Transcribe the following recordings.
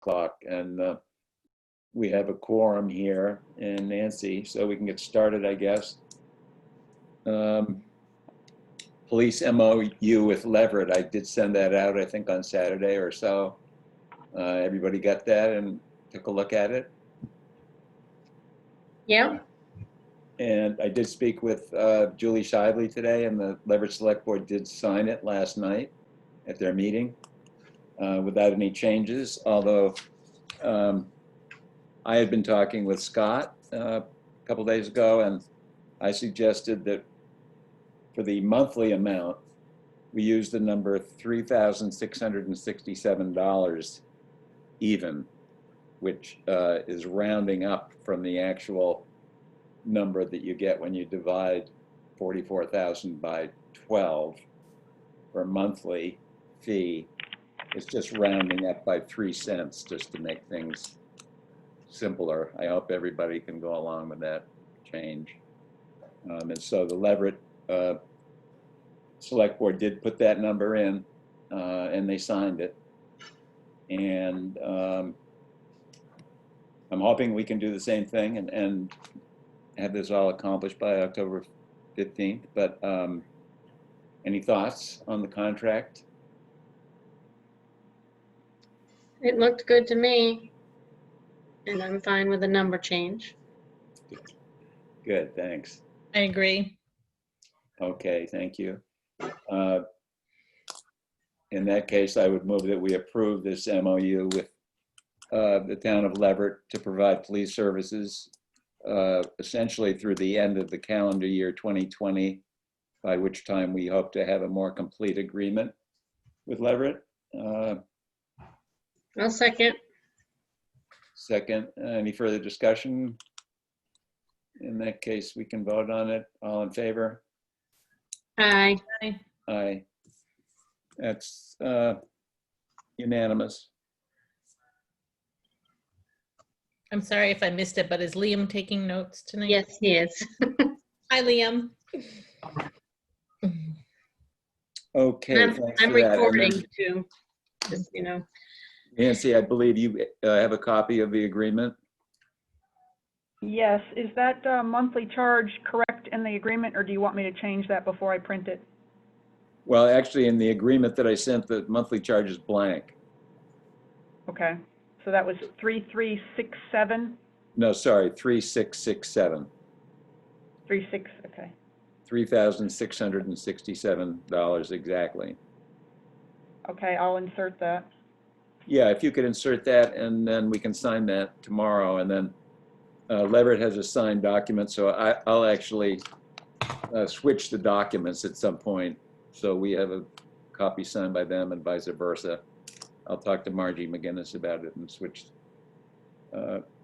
o'clock, and we have a quorum here and Nancy, so we can get started, I guess. Police MOU with Leverett, I did send that out, I think on Saturday or so. Everybody got that and took a look at it? Yeah. And I did speak with Julie Shively today, and the Leverett Select Board did sign it last night at their meeting without any changes, although I had been talking with Scott a couple days ago, and I suggested that for the monthly amount, we use the number $3,667 even, which is rounding up from the actual number that you get when you divide 44,000 by 12 for a monthly fee. It's just rounding up by 3 cents just to make things simpler. I hope everybody can go along with that change. And so the Leverett Select Board did put that number in, and they signed it. And I'm hoping we can do the same thing and have this all accomplished by October 15th. But any thoughts on the contract? It looked good to me, and I'm fine with the number change. Good, thanks. I agree. Okay, thank you. In that case, I would move that we approve this MOU with the town of Leverett to provide police services essentially through the end of the calendar year 2020, by which time we hope to have a more complete agreement with Leverett. I'll second. Second, any further discussion? In that case, we can vote on it. All in favor? Aye. Aye. That's unanimous. I'm sorry if I missed it, but is Liam taking notes tonight? Yes, he is. Hi, Liam. Okay, I'm thanks for that. recording And too, just, you know. Nancy, I believe you have a copy of the agreement. Yes, is that monthly charge correct in the agreement, or do you want me to change that before I print it? Well, actually, in the agreement that I sent, the monthly charge is blank. Okay, so that was 3367? No, sorry, 3667. 36, okay. $3,667 exactly. Okay, I'll insert that. Yeah, if you could insert that, and then we can sign that tomorrow. And then Leverett has a signed document, so I'll actually switch the documents at some point. So we have a copy signed by them and vice versa. I'll talk to Margie McGinnis about it and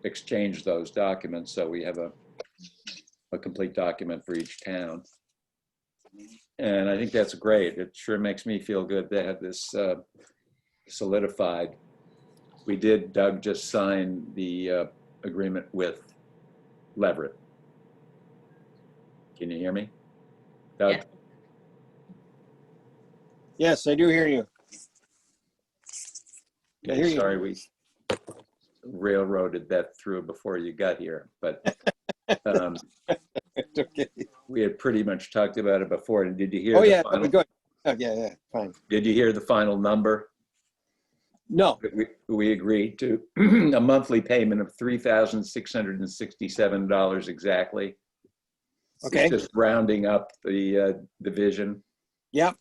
exchange those documents so we have a complete document for each town. And I think that's great. It sure makes me feel good to have this solidified. We did, Doug just signed the agreement with Leverett. Can you hear me, Doug? Yeah. Yes, I do hear you. I hear you. Sorry, we railroaded that through before you got here, but It's okay. we had pretty much talked about it before. And did you hear? Oh, the yeah, final, go ahead. Oh, yeah, fine. Did you hear the final number? No, We agreed to a monthly payment of $3,667 exactly. okay, It's just rounding up the division yeah,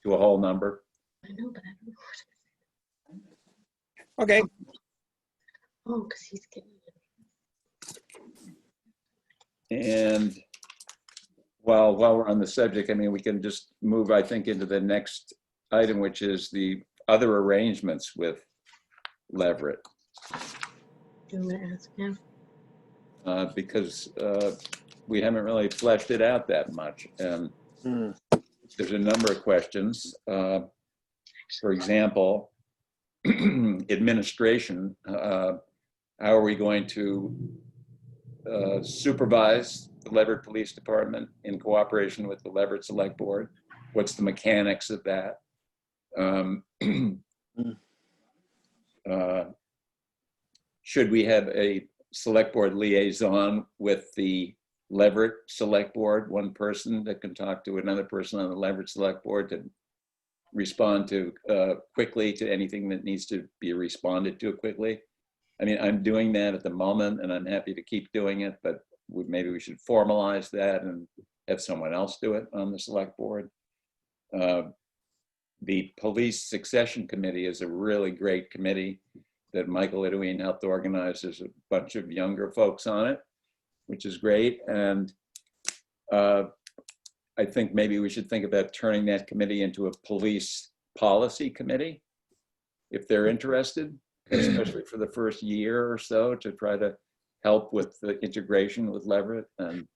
to a whole number. I know, but I don't know. okay. Oh, because he's getting it. And while we're on the subject, I mean, we can just move, I think, into the next item, which is the other arrangements with Leverett. Do you want to ask him? Because we haven't really fleshed it out that much. And there's a number of questions. For example, administration. How are we going to supervise the Leverett Police Department in cooperation with the Leverett Select Board? What's the mechanics of that? should we have a select board liaison with the Leverett Select Board, one person that can talk to another person on the Leverett Select Board to respond to quickly to anything that needs to be responded to quickly. I mean, I'm doing that at the moment and I'm happy to keep doing it, but maybe we should formalize that and have someone else do it on the select board. The Police Succession Committee is a really great committee that Michael Edwin helped organize. There's a bunch of younger folks on it, which is great. And I think maybe we should think about turning that committee into a police policy committee, if they're interested, especially for the first year or so, to try to help with the integration with Leverett and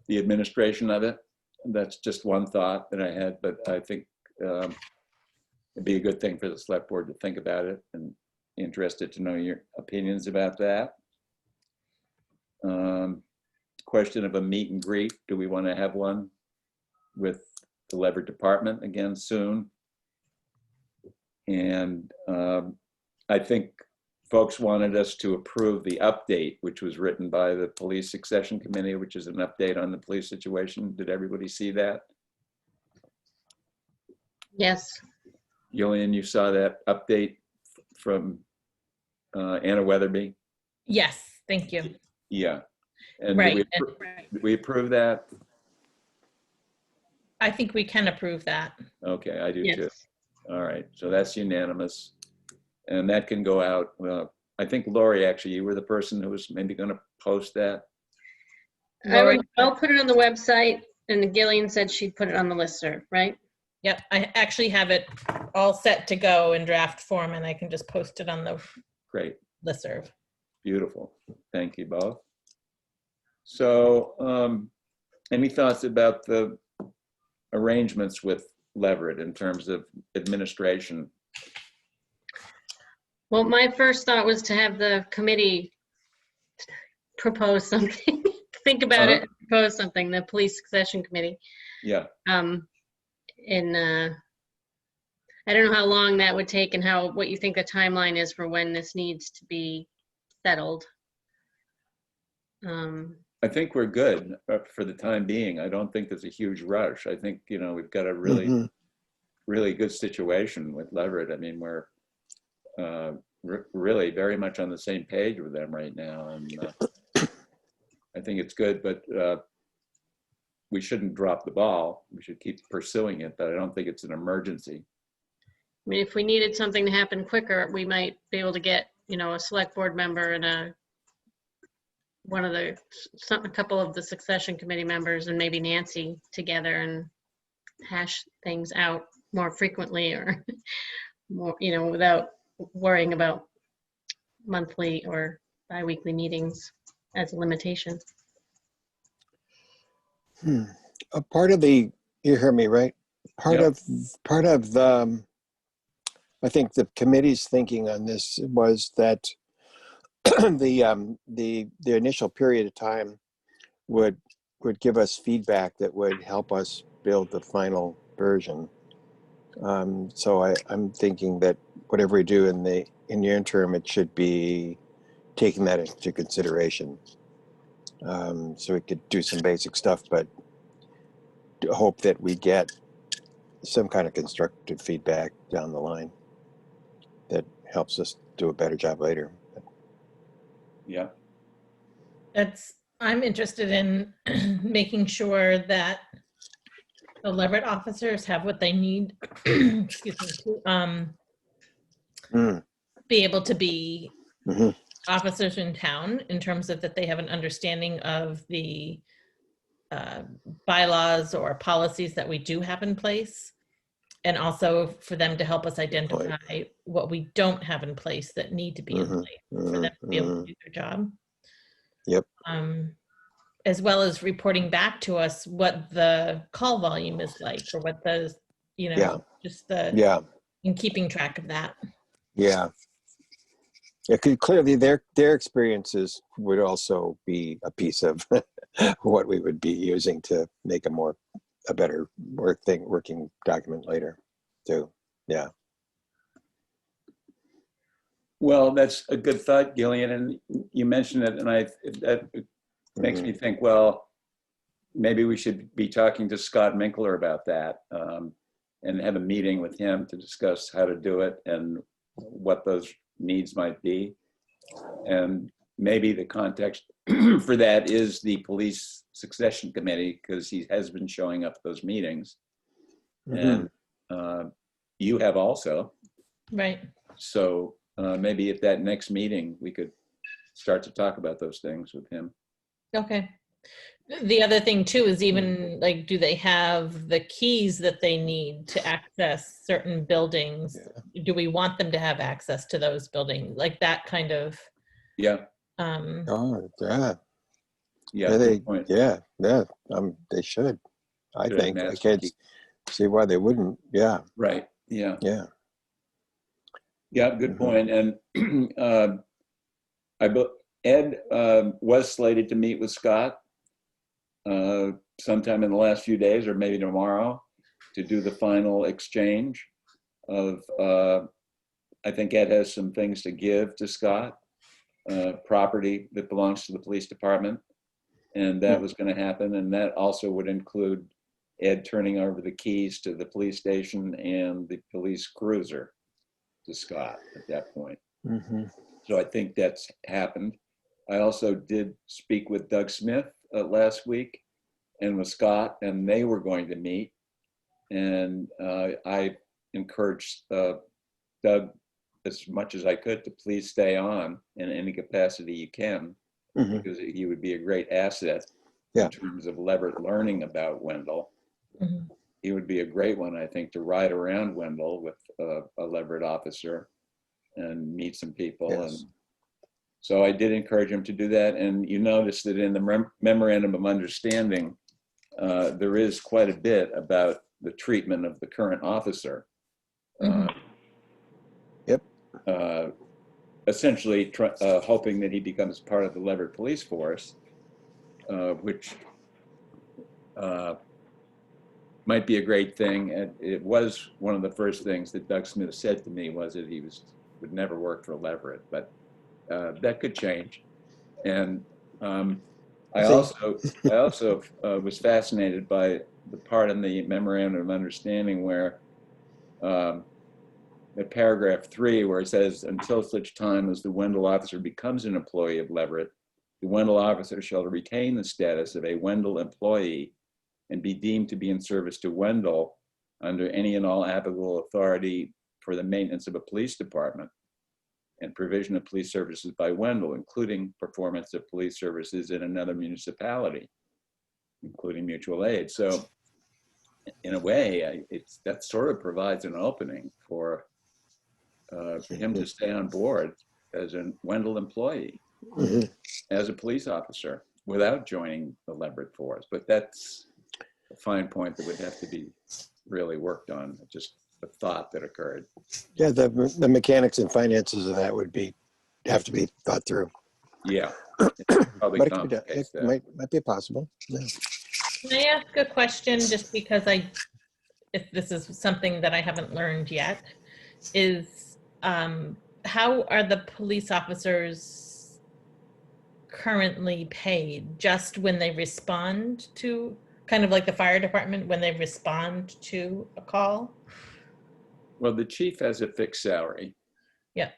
the administration of it. And that's just one thought that I had, but I think it'd be a good thing for the select board to think about it, and interested to know your opinions about that. Question of a meet and greet. Do we want to have one with the Leverett department again soon? And I think folks wanted us to approve the update, which was written by the Police Succession Committee, which is an update on the police situation. Did everybody see that? Yes. Julian, you saw that update from Anna Weatherby? Yes, thank you. Yeah. And Right. did we approve that? I think we can approve that. Okay, I do too. Yes. All right, so that's unanimous. And that can go out. Well, I think Lori, actually, you were the person who was maybe going to post that. I'll put it on the website, and Gillian said she'd put it on the listserv, right? Yep, I actually have it all set to go in draft form, and I can just post it on the Great, listserv. beautiful. Thank you both. So any thoughts about the arrangements with Leverett in terms of administration? Well, my first thought was to have the committee propose something. Think about it, and propose something, the Police Succession Committee. Yeah, I don't know how long that would take and what you think the timeline is for when this needs to be settled. I think we're good for the time being. I don't think there's a huge rush. I think, you know, we've got a really, really good situation with Leverett. I mean, we're really very much on the same page with them right now. And I think it's good, but we shouldn't drop the ball. We should keep pursuing it, but I don't think it's an emergency. I mean, if we needed something to happen quicker, we might be able to get, you know, a select board member and a couple of the succession committee members and maybe Nancy together and hash things out more frequently, or more, you know, without worrying about monthly or bi-weekly meetings as a limitation. A part of the, you hear me, right? Part Yep. of the, I think the committee's thinking on this was that the initial period of time would give us feedback that would help us build the final version. So I'm thinking that whatever we do in the interim, it should be taking that into consideration. So we could do some basic stuff, but hope that we get some kind of constructive feedback down the line that helps us do a better job later. Yeah. I'm interested in making sure that the Leverett officers have what they need, excuse me, to be able to be officers in town, in terms of that they have an understanding of the bylaws or policies that we do have in place, and also for them to help us identify what we don't have in place that need to be in place for them to be able to do their job. Yep. As well as reporting back to us what the call volume is like, or what the, you know, just the, in keeping track of that. Yeah. Yeah, clearly their experiences would also be a piece of what we would be using to make a better working document later too. Yeah. Well, that's a good thought, Gillian, and you mentioned it, and that makes me think, well, maybe we should be talking to Scott Minkler about that, and have a meeting with him to discuss how to do it and what those needs might be. And maybe the context for that is the police succession committee, because he has been showing up at those meetings. And you have also. Right. So maybe at that next meeting, we could start to talk about those things with him. Okay. The other thing too is even like, do they have the keys that they need to access certain buildings? Do we want them to have access to those buildings? Like that kind of. Yeah. Oh, yeah. Yeah. They, good point. yeah. They should. I Should think. I master can't key. see why they wouldn't. Yeah. Right. Yeah. Yeah. Yeah. Good point. And Ed was slated to meet with Scott sometime in the last few days, or maybe tomorrow, to do the final exchange of. I think Ed has some things to give to Scott, property that belongs to the police department, and that was going to happen. And that also would include Ed turning over the keys to the police station and the police cruiser to Scott at that point. So I think that's happened. I also did speak with Doug Smith last week and with Scott, and they were going to meet. And I encouraged Doug as much as I could to please stay on in any capacity you can, because he would be a great asset in terms of Leverett learning about Wendell. He would be a great one, I think, to ride around Wendell with a Leverett officer and meet some people. And so I did encourage him to do that. And you notice that in the memorandum of understanding, there is quite a bit about the treatment of the current officer. Essentially hoping that he becomes part of the Leverett Police Force, which might be a great thing. And it was one of the first things that Doug Smith said to me, was that he would never work for Leverett, but that could change. And I also was fascinated by the part in the memorandum of understanding where at paragraph 3, where it says, until such time as the Wendell officer becomes an employee of Leverett, the Wendell officer shall retain the status of a Wendell employee and be deemed to be in service to Wendell under any and all applicable authority for the maintenance of a police department and provision of police services by Wendell, including performance of police services in another municipality, including mutual aid. So in a way, that sort of provides an opening for him to stay on board as a Wendell employee, as a police officer, without joining the Leverett force. But that's a fine point that would have to be really worked on. Just a thought that occurred. Yeah, the mechanics and finances of that would have to be thought through. Yeah, it probably But complicates it that. might be possible. Yeah. Can I ask a question, just because if this is something that I haven't learned yet, is how are the police officers currently paid? Just when they respond to, kind of like the fire department, when they respond to a call? Well, the chief has a fixed salary. Yeah.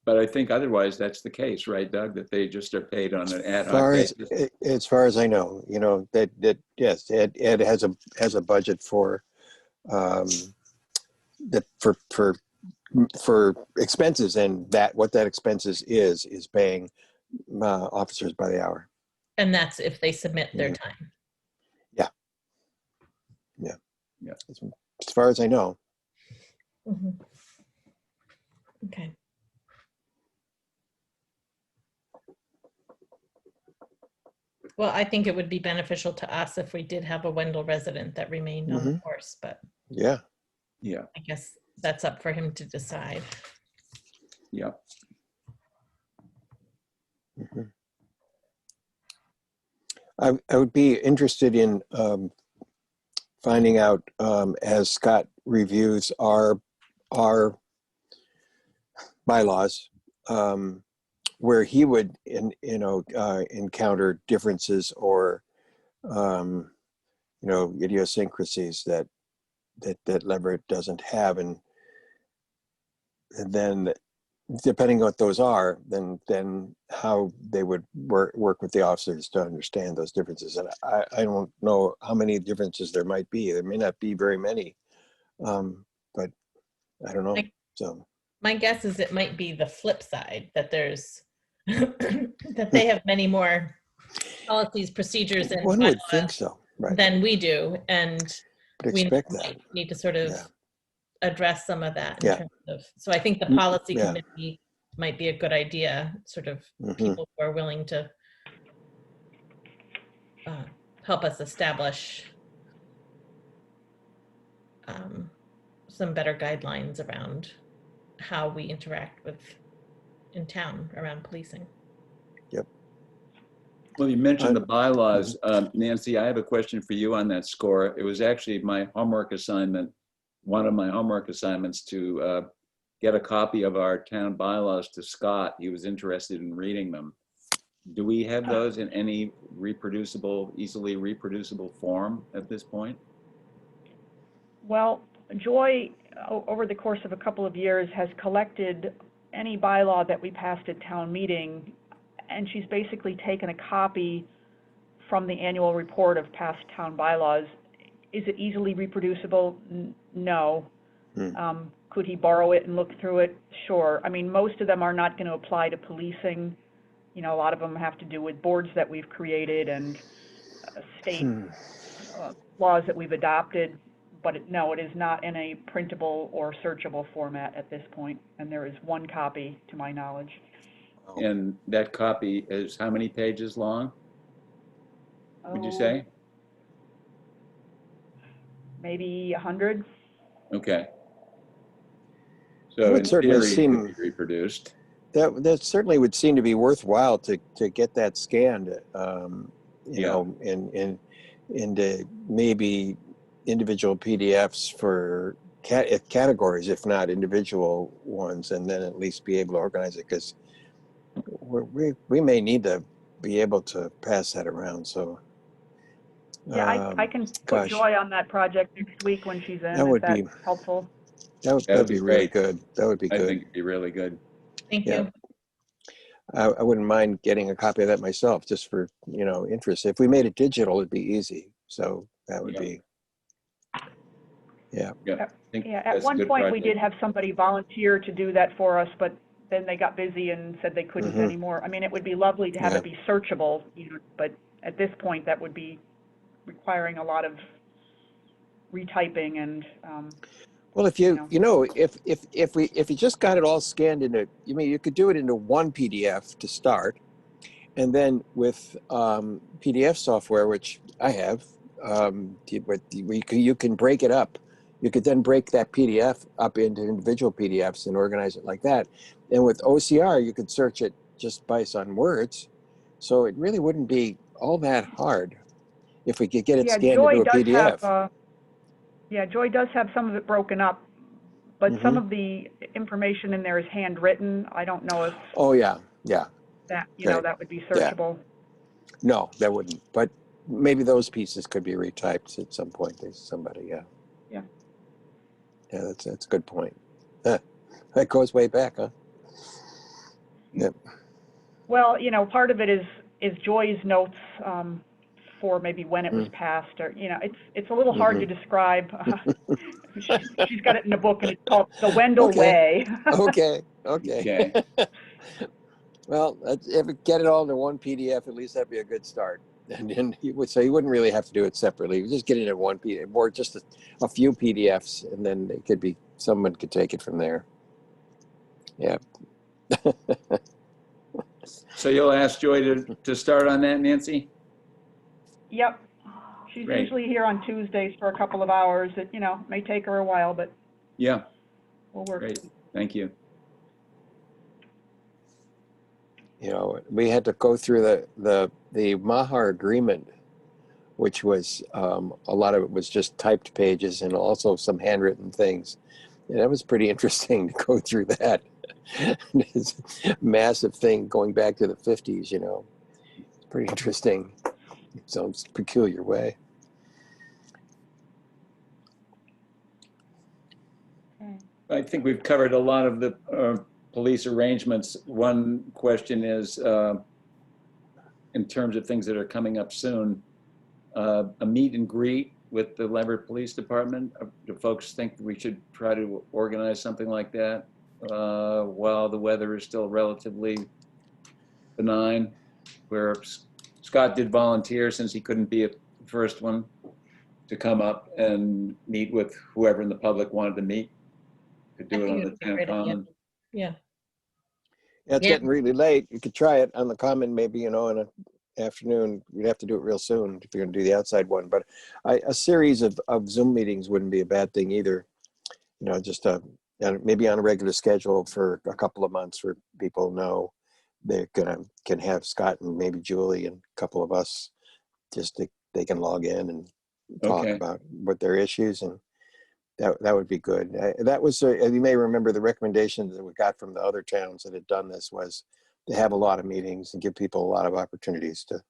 But I think otherwise that's the case, right, Doug? That they just are paid on an ad hoc As far as I know, that yes, Ed has a budget for that for expenses, and that what that expenses is paying officers by the hour. And that's if they submit their time. Yeah. As far as I know. Okay. Well, I think it would be beneficial to us if we did have a Wendell resident that remained on the force, but Yeah. I guess that's up for him to decide. Yeah. I would be interested in finding out as Scott reviews our bylaws, where he would, encounter differences or, idiosyncrasies that Leverett doesn't have, and then depending on what those are, then how they would work with the officers to understand those differences. And I don't know how many differences there might be. There may not be very many, but I don't know. So My guess is it might be the flip side, that there's that they have many more policies, procedures, and one would bylaws think so, right? than we do, and But we expect might that. need to sort of Yeah. address some of that in Yeah. terms of. So I think the policy Yeah. committee might be a good idea. Sort of Mhm. people who are willing to help us establish some better guidelines around how we interact with in town around policing. Well, you mentioned the bylaws. Nancy, I have a question for you on that score. It was actually my homework assignment, one of my homework assignments, to get a copy of our town bylaws to Scott. He was interested in reading them. Do we have those in any reproducible, easily reproducible form at this point? Well, Joy, over the course of a couple of years, has collected any bylaw that we passed at town meeting, and she's basically taken a copy from the annual report of past town bylaws. Is it easily reproducible? No. Could he borrow it and look through it? Sure. I mean, most of them are not going to apply to policing. You know, a lot of them have to do with boards that we've created and state laws that we've adopted. But no, it is not in a printable or searchable format at this point, and there is one copy to my knowledge. And that copy is how many pages long, would you say? Maybe 100. Okay. It So would in certainly theory, it seem- could be reproduced. That certainly would seem to be worthwhile to get that scanned, into maybe individual PDFs for categories, if not individual ones, and then at least be able to organize it, because we may need to be able to pass that around. So Yeah, I can put gosh. Joy on that project next week when she's in, That would if that's be- helpful. that'd be really great. good. That would be I good. think it'd be really good. Thank Yeah. you. I wouldn't mind getting a copy of that myself, just for, interest. If we made it digital, it'd be easy. So that would Yeah. be, yeah. Yeah, I think Yeah, that's at a one good point, we project. did have somebody volunteer to do that for us, but then they got busy and said they couldn't Mhm. anymore. I mean, it would be lovely to have Yeah. it be searchable, but at this point, that would be requiring a lot of retyping and, Well, if You if you just got it all scanned into, you could do it into one PDF to start, and then with PDF software, which I have, you can break it up. You could then break that PDF up into individual PDFs and organize it like that. And with OCR, you could search it just based on words, so it really wouldn't be all that hard if we could get it yeah, scanned Joy into a does PDF. have, Joy does have some of it broken up, but some Mhm. of the information in there is handwritten. I don't know if Oh yeah. that, Right. that would be Yeah. searchable. No, that wouldn't. But maybe those pieces could be retyped at some point. There's somebody, yeah. Yeah. Yeah, that's a good point. That goes way back, huh? Yep. Well, part of it is Joy's notes for maybe when it was passed, or it's a little hard to describe. She's got it in a book, and it's called The Wendell Okay. Way. Okay. Okay. Well, if we get it all into one PDF, at least that'd be a good start. And then you wouldn't really have to do it separately. You just get it in one PDF, or just a few PDFs, and then it could be, someone could take it from there. Yeah. So you'll ask Joy to start on that, Nancy? Yep. She's Great. usually here on Tuesdays for a couple of hours. It, may take her a while, but Yeah, we'll work. great. Thank you. We had to go through the Mahar agreement, which was a lot of it was just typed pages and also some handwritten things. And that was pretty interesting to go through that. It's a massive thing going back to the 50s, you know. Pretty interesting. Sounds peculiar way. I think we've covered a lot of the police arrangements. One question is, in terms of things that are coming up soon, a meet and greet with the Leverett Police Department. Do folks think we should try to organize something like that while the weather is still relatively benign? Where Scott did volunteer, since he couldn't be a first one, to come up and meet with whoever in the public wanted to meet. Could do it on the town common. Yeah. Yeah, it's Yeah. getting really late. You could try it on the common, maybe, you know, in an afternoon. You'd have to do it real soon if you're going to do the outside one. But a series of Zoom meetings wouldn't be a bad thing either. You know, just maybe on a regular schedule for a couple of months where people know they can have Scott and maybe Julie and a couple of us they can log in and talk Okay. about what their issues, and that would be good. That was, you may remember, the recommendations that we got from the other towns that had done this was to have a lot of meetings and give people a lot of opportunities to,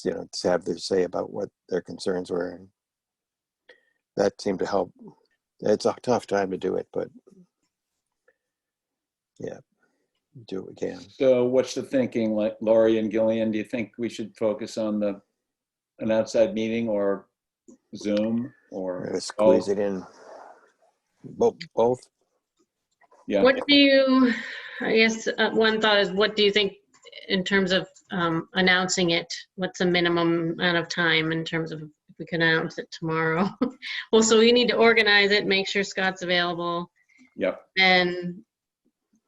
you know, to have their say about what their concerns were. And that seemed to help. It's a tough time to do it, but yeah, do what we can. So what's the thinking, like Laurie and Gillian? Do you think we should focus on an outside meeting or Zoom We're or gonna squeeze it in. Both. Yeah. What do you, I guess, one thought is, what do you think in terms of announcing it? What's the minimum amount of time in terms of if we can announce it tomorrow? Well, so we need to organize it, make sure Scott's available, Yep. and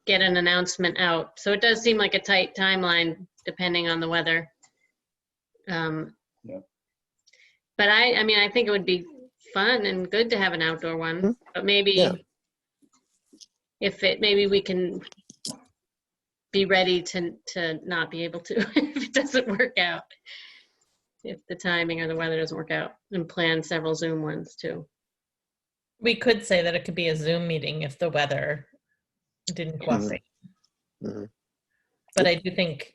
get an announcement out. So it does seem like a tight timeline depending on the weather. Yeah. But I mean, I think it would be fun and good to have an outdoor one, but maybe Yeah. maybe we can be ready to not be able to if it doesn't work out. If the timing or the weather doesn't work out, and plan several Zoom ones too. We could say that it could be a Zoom meeting if the weather didn't cooperate. Mhm. But I do think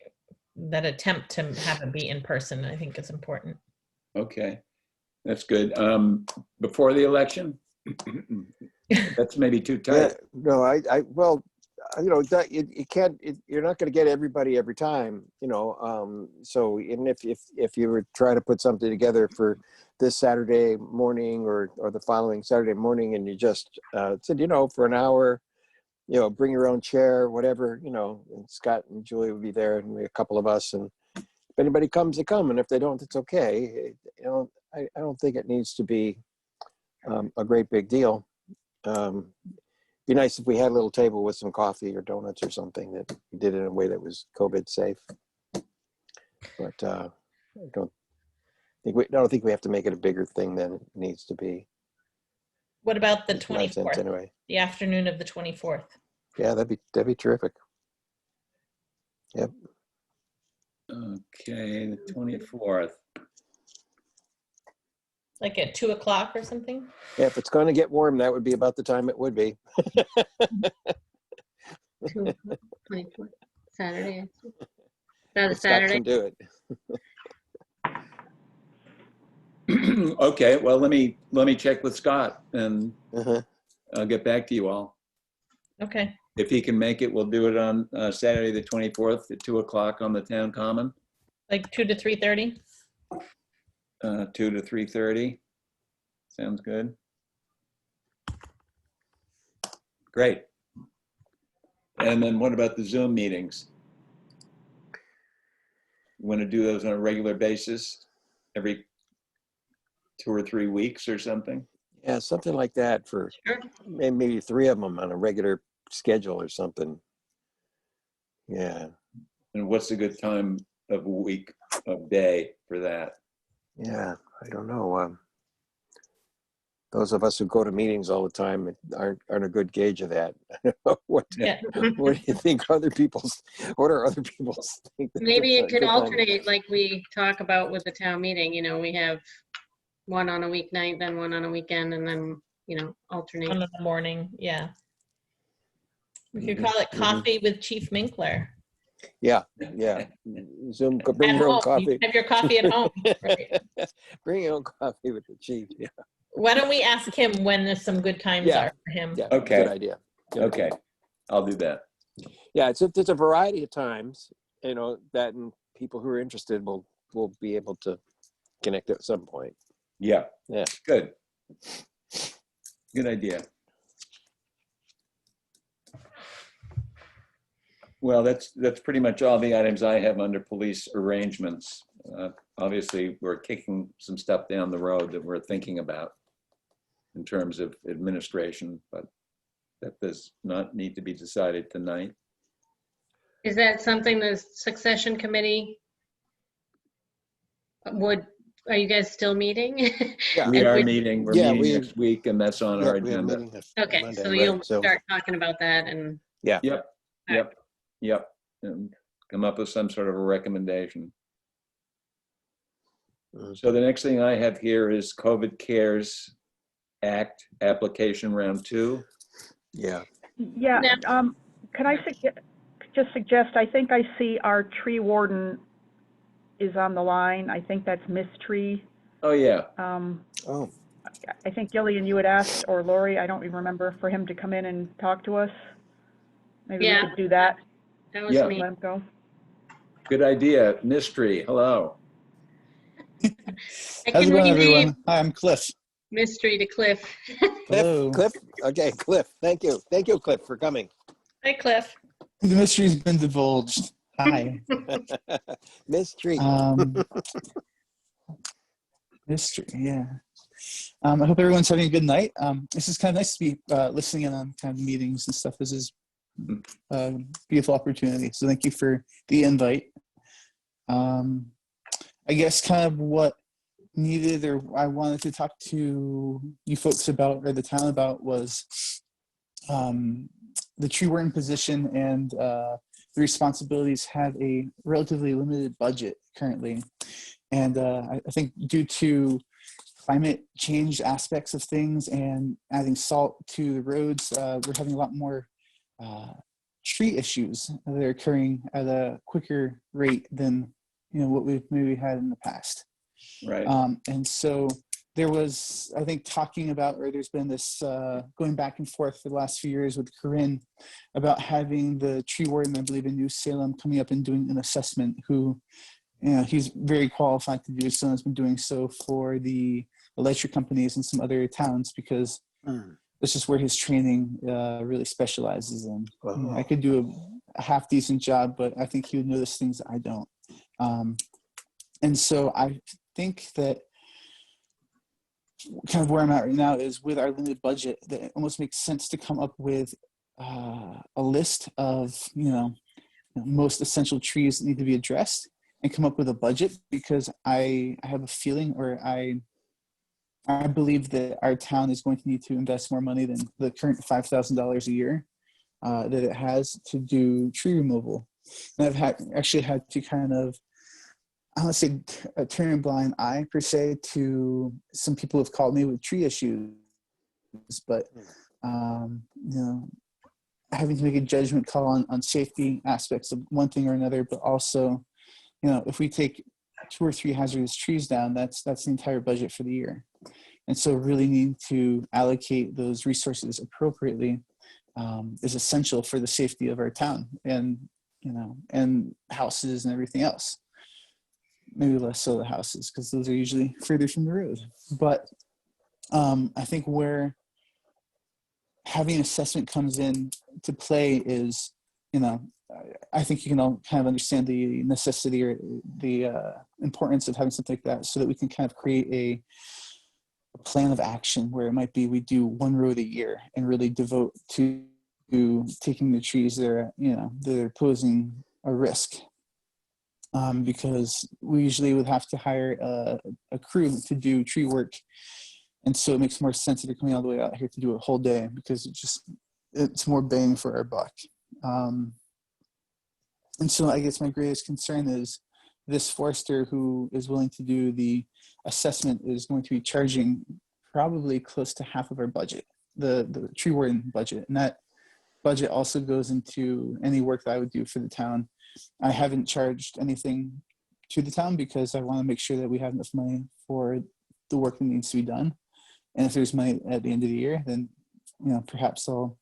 that attempt to have it be in person, I think, is important. Okay. That's good. Before the election? That's maybe too Yeah, tight. no, well, you know, you can't, you're not going to get everybody every time, you know. So even if you were trying to put something together for this Saturday morning or the following Saturday morning, and you just said, you know, for an hour, you know, bring your own chair, whatever, you know, and Scott and Julie would be there, and a couple of us, and if anybody comes, they come, and if they don't, it's okay. You know, I don't think it needs to be a great big deal. Be nice if we had a little table with some coffee or donuts or something, that we did it in a way that was COVID safe. But I don't think we have to make it a bigger thing than it needs to be. What about the It's my sense 24th, anyway. the afternoon of the 24th? Yeah, that'd be terrific. Yep. Okay, the 24th. Like at 2 o'clock or something? Yeah, if it's going to get warm, that would be about the time it would be. 24th, Saturday. That is Scott Saturday. can do it. Okay, well, let me check with Scott and Uh-huh. I'll get back to you all. Okay. If he can make it, we'll do it on Saturday, the 24th at 2 o'clock on the town common, Like 2 to 3:30? 2 to 3:30. Sounds good. Great. And then what about the Zoom meetings? You want to do those on a regular basis, every 2 or 3 weeks or something? Yeah, something like that for Sure. maybe 3 of them on a regular schedule or something. Yeah, And what's a good time of week, of day for that? yeah. I don't know. Those of us who go to meetings all the time aren't a good gauge of that. what Yeah. What do you think other people's? What are other people's think? Maybe it could good time? alternate like we talk about with the town meeting. You know, we have one on a weeknight, then one on a weekend, and then, you know, alternate. One in the morning, yeah. We could call it Coffee with Chief Minkler. Yeah. Zoom, bring At your own home. coffee. Have your coffee at home. Right. Bring your own coffee with the chief. Yeah. Why don't we ask him when there's some good times Yeah. are for him? Yeah. Okay. Good idea. Good Okay, idea. I'll do that. Yeah. There's a variety of times, that and people who are interested will be able to connect at some point. Yeah. Yeah. Good. Good idea. Well, that's pretty much all the items I have under police arrangements. Obviously, we're kicking some stuff down the road that we're thinking about in terms of administration, but that does not need to be decided tonight. Is that something the succession committee are you guys still meeting? Yeah. We And are we- meeting, we're Yeah, meeting next week, and that's on our We have a agenda. meeting Okay, Monday, so right? you'll So, start talking about that and, Yep. And come up with some sort of a recommendation. So the next thing I have here is COVID CARES Act application round 2. yeah. Yeah, Now- can I just suggest, I think I see our tree warden is on the line. I think that's Miss Tree. Oh, yeah. Oh, I think Gillian, you had asked, or Lori, I don't even remember, for him to come in and talk to us. Maybe we Yeah. could do that, that was Yeah. me. let him go. Good idea. Mystery, hello. I How's can it going, rename everyone? Hi, I'm Cliff. Mystery to Cliff. Hello. Cliff. Okay, Cliff. Thank you, Cliff, for coming. Hi, Cliff. The mystery's been divulged. Hi. Mystery. Mystery, yeah. I hope everyone's having a good night. This is kind of nice to be listening in on kind of meetings and stuff. This is a beautiful opportunity. So thank you for the invite. I guess kind of what needed or I wanted to talk to you folks about or the town about was the tree warden position and the responsibilities have a relatively limited budget currently. And I think due to climate change aspects of things and adding salt to the roads, we're having a lot more tree issues that are occurring at a quicker rate than what we've maybe had in the past. Right. And so there was, I think, talking about, or there's been this going back and forth for the last few years with Corinne about having the tree warden, I believe in New Salem, coming up and doing an assessment who, he's very qualified to do so and has been doing so for the electric companies and some other towns because this is where his training really specializes in. I could do a half decent job, but I think he would notice things that I don't. And so I think that kind of where I'm at right now is with our limited budget, that it almost makes sense to come up with a list of, most essential trees that need to be addressed and come up with a budget, because I have a feeling, or I believe that our town is going to need to invest more money than the current $5,000 a year that it has to do tree removal. And I've actually had to kind of, I don't say turn a blind eye per se to some people who've called me with tree issues, but having to make a judgment call on safety aspects of one thing or another, but also, if we take 2 or 3 hazardous trees down, that's the entire budget for the year. And so really need to allocate those resources appropriately is essential for the safety of our town and, and houses and everything else. Maybe less so the houses, because those are usually further from the road. But I think where having assessment comes in to play is, I think you can all kind of understand the necessity or the importance of having something like that, so that we can kind of create a plan of action where it might be we do 1 road a year and really devote to taking the trees that are, that are posing a risk. Because we usually would have to hire a crew to do tree work. And so it makes more sense that they're coming all the way out here to do a whole day, because it's more bang for our buck. And so I guess my greatest concern is this forester who is willing to do the assessment is going to be charging probably close to half of our budget, the tree warden budget. And that budget also goes into any work that I would do for the town. I haven't charged anything to the town because I want to make sure that we have enough money for the work that needs to be done. And if there's money at the end of the year, then perhaps I'll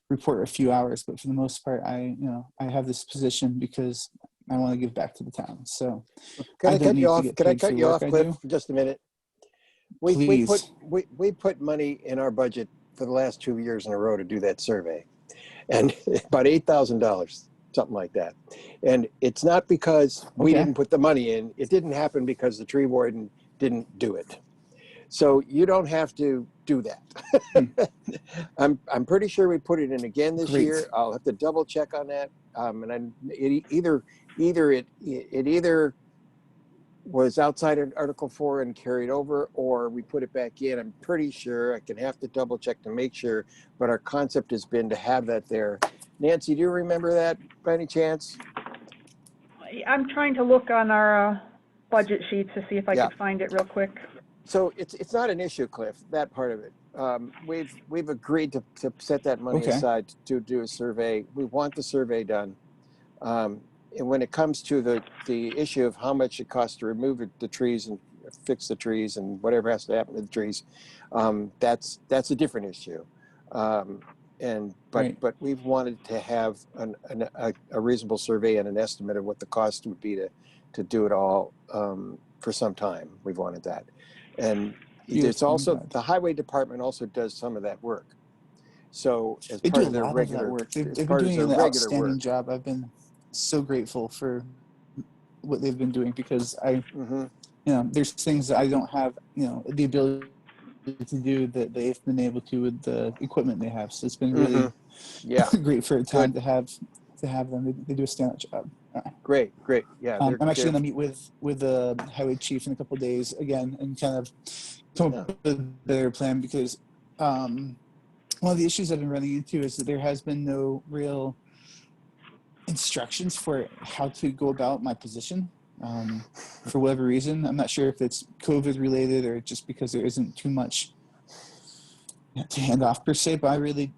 report a few hours. But for the most part, I have this position because I want to give back to the town. So Can I cut you off? Can I paid for cut the you work off, I Cliff, do. for just a minute? Please. We put money in our budget for the last 2 years in a row to do that survey, and about $8,000, something like that. And it's not because we Okay. didn't put the money in. It didn't happen because the tree warden didn't do it. So you don't have to do that. I'm pretty sure we put it in again this Great. year. I'll have to double check on that. It either was outside of Article 4 and carried over, or we put it back in. I'm pretty sure. I can have to double check to make sure, but our concept has been to have that there. Nancy, do you remember that by any chance? I'm trying to look on our budget sheets to see if I Yeah. could find it real quick. So it's not an issue, Cliff, that part of it. We've agreed to set that money Okay. aside to do a survey. We want the survey done. And when it comes to the issue of how much it costs to remove the trees and fix the trees and whatever has to happen to the trees, that's a different issue. Right. But we've wanted to have a reasonable survey and an estimate of what the cost would be to do it all for some time. We've wanted that. And it's also, the highway department also does some of that work. So as They part do of a their lot of regular, that work. They've as been part of doing their an regular outstanding work. job. I've been so grateful for what they've been doing because I, there's things that I don't have, the ability to do that they've been able to with the equipment they have. So it's been really great for a town to have them. They do a standout job. Great. Yeah. I'm actually going to meet with the highway chief in a couple of days again and kind of come up with a better plan because one of the issues I've been running into is that there has been no real instructions for how to go about my position. For whatever reason, I'm not sure if it's COVID related or just because there isn't too much to hand off per se, but I really,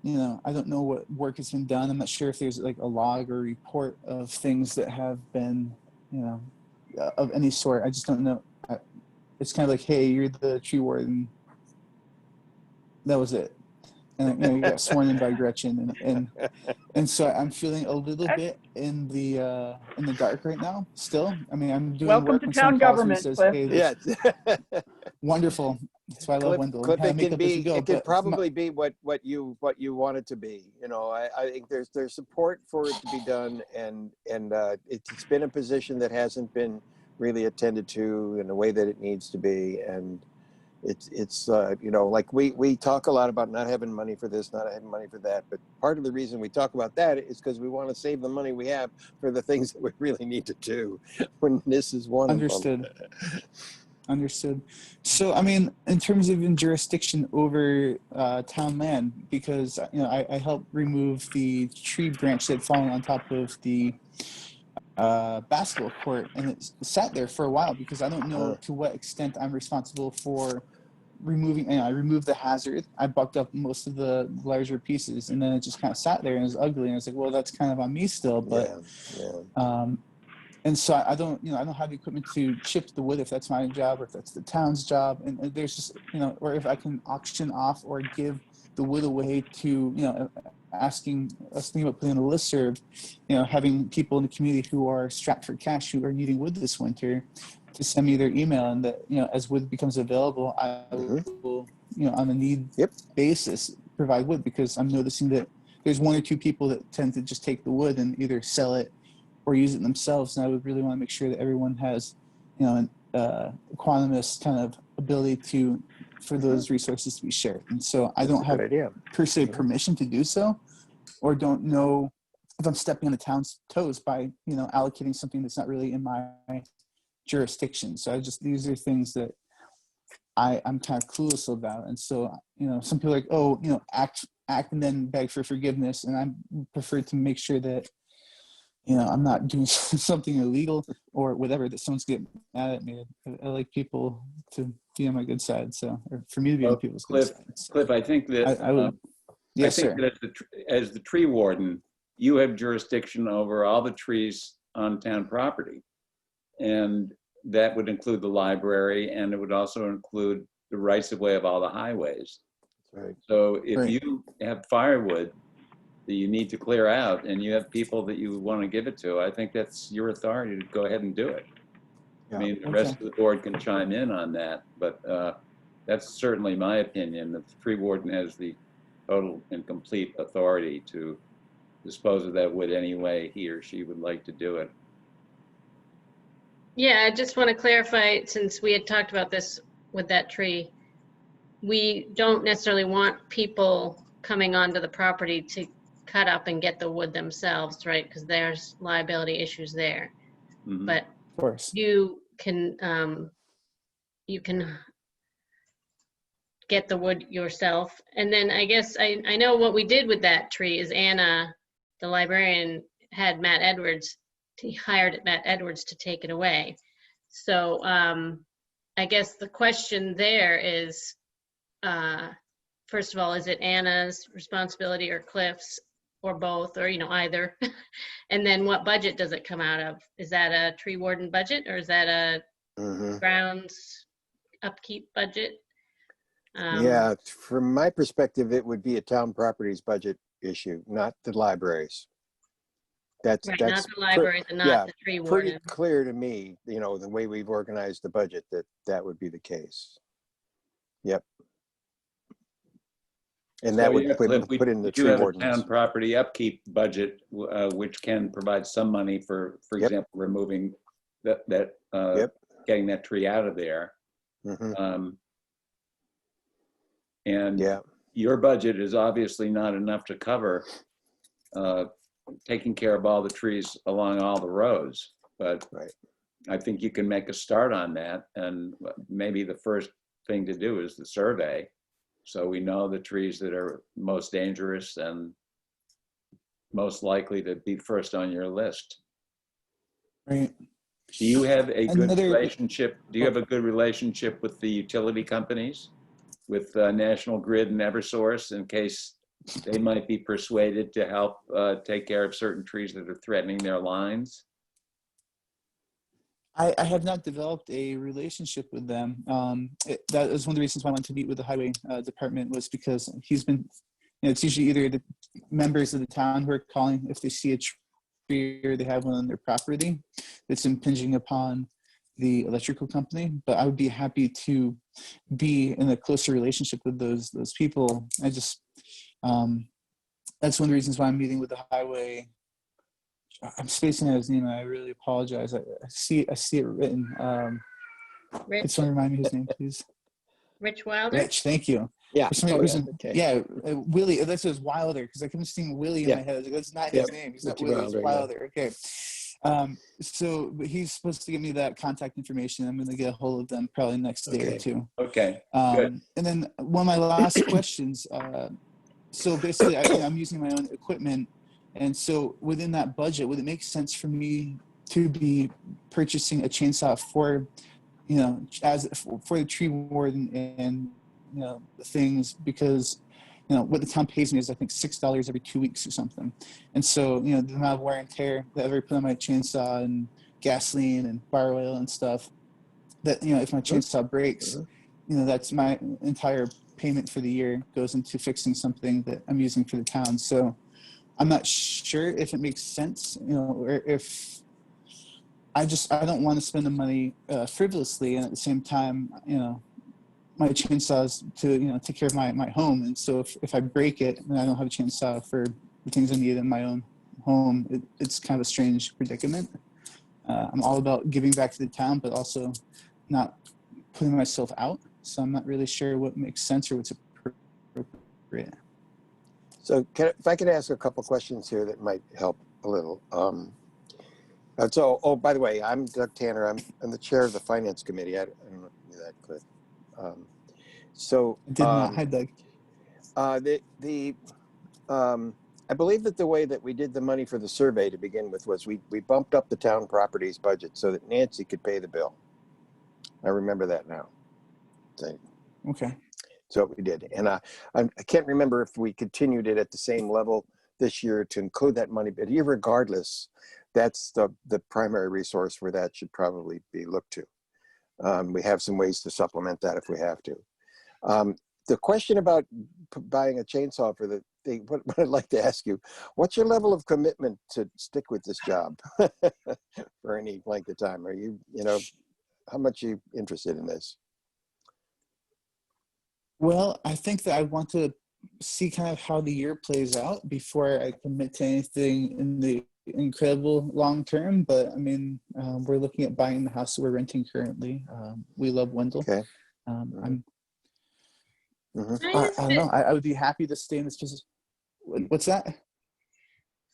I don't know what work has been done. I'm not sure if there's like a log or report of things that have been, of any sort. I just don't know. It's kind of like, hey, you're the tree warden. That was it. And you got sworn in by Gretchen, and so I'm feeling a little bit in the dark right now. Still, I mean, I'm doing Welcome work to when town someone calls me and government, says, Cliff. "Hey, Yes. wonderful." That's why I love Wendell. Cliff, Kind of it make can up as we be. go, It could but probably be what you want it to be. I think there's support for it to be done, and it's been a position that hasn't been really attended to in the way that it needs to be, and it's like we talk a lot about not having money for this, not having money for that, but part of the reason we talk about that is because we want to save the money we have for the things that we really need to do. When this is one understood. of them. Understood. So, I mean, in terms of in jurisdiction over town land, because I helped remove the tree branch that had fallen on top of the basketball court, and it sat there for a while because I don't know to what extent I'm responsible for removing. I removed the hazard. I bucked up most of the larger pieces, and then it just kind of sat there and it was ugly. And I was like, well, that's kind of on me still, but. And so I don't have the equipment to chip the wood if that's my job or if that's the town's job. And there's just, or if I can auction off or give the wood away to, asking us thinking about putting on a listserv, having people in the community who are strapped for cash who are needing wood this winter to send me their email, and that, as wood becomes available, I will, on a need basis provide wood, because I'm noticing that there's one or two people that tend to just take the wood and either sell it or use it themselves, and I would really want to make sure that everyone has, an equanimous kind of ability for those resources to be shared. And so I don't have per se permission to do so, or don't know if I'm stepping on the town's toes by allocating something that's not really in my jurisdiction. So these are things that I'm kind of clueless about. And so some people are like, oh, act and then beg for forgiveness, and I prefer to make sure that I'm not doing something illegal or whatever that someone's getting mad at me. I like people to be on my good side. So, or for me to be on people's good side. So Cliff, I think that I would. Yes, I think sir. that as the tree warden, you have jurisdiction over all the trees on town property. And that would include the library, and it would also include the rights of way of all the highways. Right. So if Right. you have firewood that you need to clear out and you have people that you want to give it to, I think that's your authority to go ahead and do it. I Yeah. mean, the rest of the board can chime in on that, but that's certainly my opinion, that the tree warden has the total and complete authority to dispose of that wood any way he or she would like to do it. Yeah, I just want to clarify, since we had talked about this with that tree, we don't necessarily want people coming onto the property to cut up and get the wood themselves, right? Because there's liability issues there. Mhm. But Of course. you can get the wood yourself. And then I guess I know what we did with that tree is Anna, the librarian, had Matt Edwards, he hired Matt Edwards to take it away. So I guess the question there is, first of all, is it Anna's responsibility or Cliff's or both, or, either? And then what budget does it come out of? Is that a tree warden budget, or is that a grounds upkeep budget? Yeah, from my perspective, it would be a town properties budget issue, not the libraries. Right, not That's the libraries and yeah, not the tree pretty warden. clear to me, the way we've organized the budget, that would be the case. Yep. And that So, would yeah, Cliff, put in the we do tree have a wardens. town property upkeep budget, which can provide some money for Yep. example, removing that Yep. getting that tree out of there. Mhm. And Yeah. your budget is obviously not enough to cover taking care of all the trees along all the roads, but Right. I think you can make a start on that. And maybe the first thing to do is the survey, so we know the trees that are most dangerous and most likely to be first on your list. Right. Do you have a good Another- relationship? Do you have a good relationship with the utility companies, with National Grid and Eversource, in case they might be persuaded to help take care of certain trees that are threatening their lines? I have not developed a relationship with them. That is one of the reasons why I wanted to meet with the highway department, was because he's been, it's usually either the members of the town who are calling if they see a tree or they have one on their property that's impinging upon the electrical company. But I would be happy to be in a closer relationship with those people. I just, that's one of the reasons why I'm meeting with the highway. I'm spacing out his name. I really apologize. I see it written. Can Rich, someone remind me his name, please? Rich Wilder? Rich, thank you. Yeah. For some Oh, reason, okay. yeah, Willie. That was Wilder, because I kept seeing Willie in Yeah. my head. I was like, that's not Yeah, his name. He's not Richie Willie. It's Wilder, yeah. Wilder. Okay. So, but he's supposed to give me that contact information. I'm going to get a hold of them probably next day or Okay. two. Okay, good. And then one of my last questions. So basically, I'm using my own equipment, and so within that budget, would it make sense for me to be purchasing a chainsaw for, for the tree warden and things, because what the town pays me is I think $6 every 2 weeks or something, and so the amount of wear and tear that I've ever put on my chainsaw and gasoline and fire oil and stuff, that if my chainsaw breaks, that's my entire payment for the year goes into fixing something that I'm using for the town. So I'm not sure if it makes sense, or if I don't want to spend the money frivolously, and at the same time, my chainsaws to take care of my home. And so if I break it and I don't have a chainsaw for the things I need in my own home, it's kind of a strange predicament. I'm all about giving back to the town, but also not putting myself out. So I'm not really sure what makes sense or what's appropriate. So if I could ask a couple questions here that might help a little. So, by the way, I'm Doug Tanner. I'm the chair of the finance committee. I don't know if you knew that, Cliff. I did not. Hi, Doug. I believe that the way that we did the money for the survey to begin with was we bumped up the town properties budget so that Nancy could pay the bill. I remember that now. Okay. So we did. And I can't remember if we continued it at the same level this year to include that money, but irregardless, that's the primary resource where that should probably be looked to. We have some ways to supplement that if we have to. The question about buying a chainsaw for the thing, what I'd like to ask you, what's your level of commitment to stick with this job for any length of time? Are you, how much are you interested in this? Well, I think that I want to see kind of how the year plays out before I commit to anything in the incredible long term. But I mean, we're looking at buying the house that we're renting currently. We love Wendell. Okay. I don't know. I would be happy to stay in this position. What's that?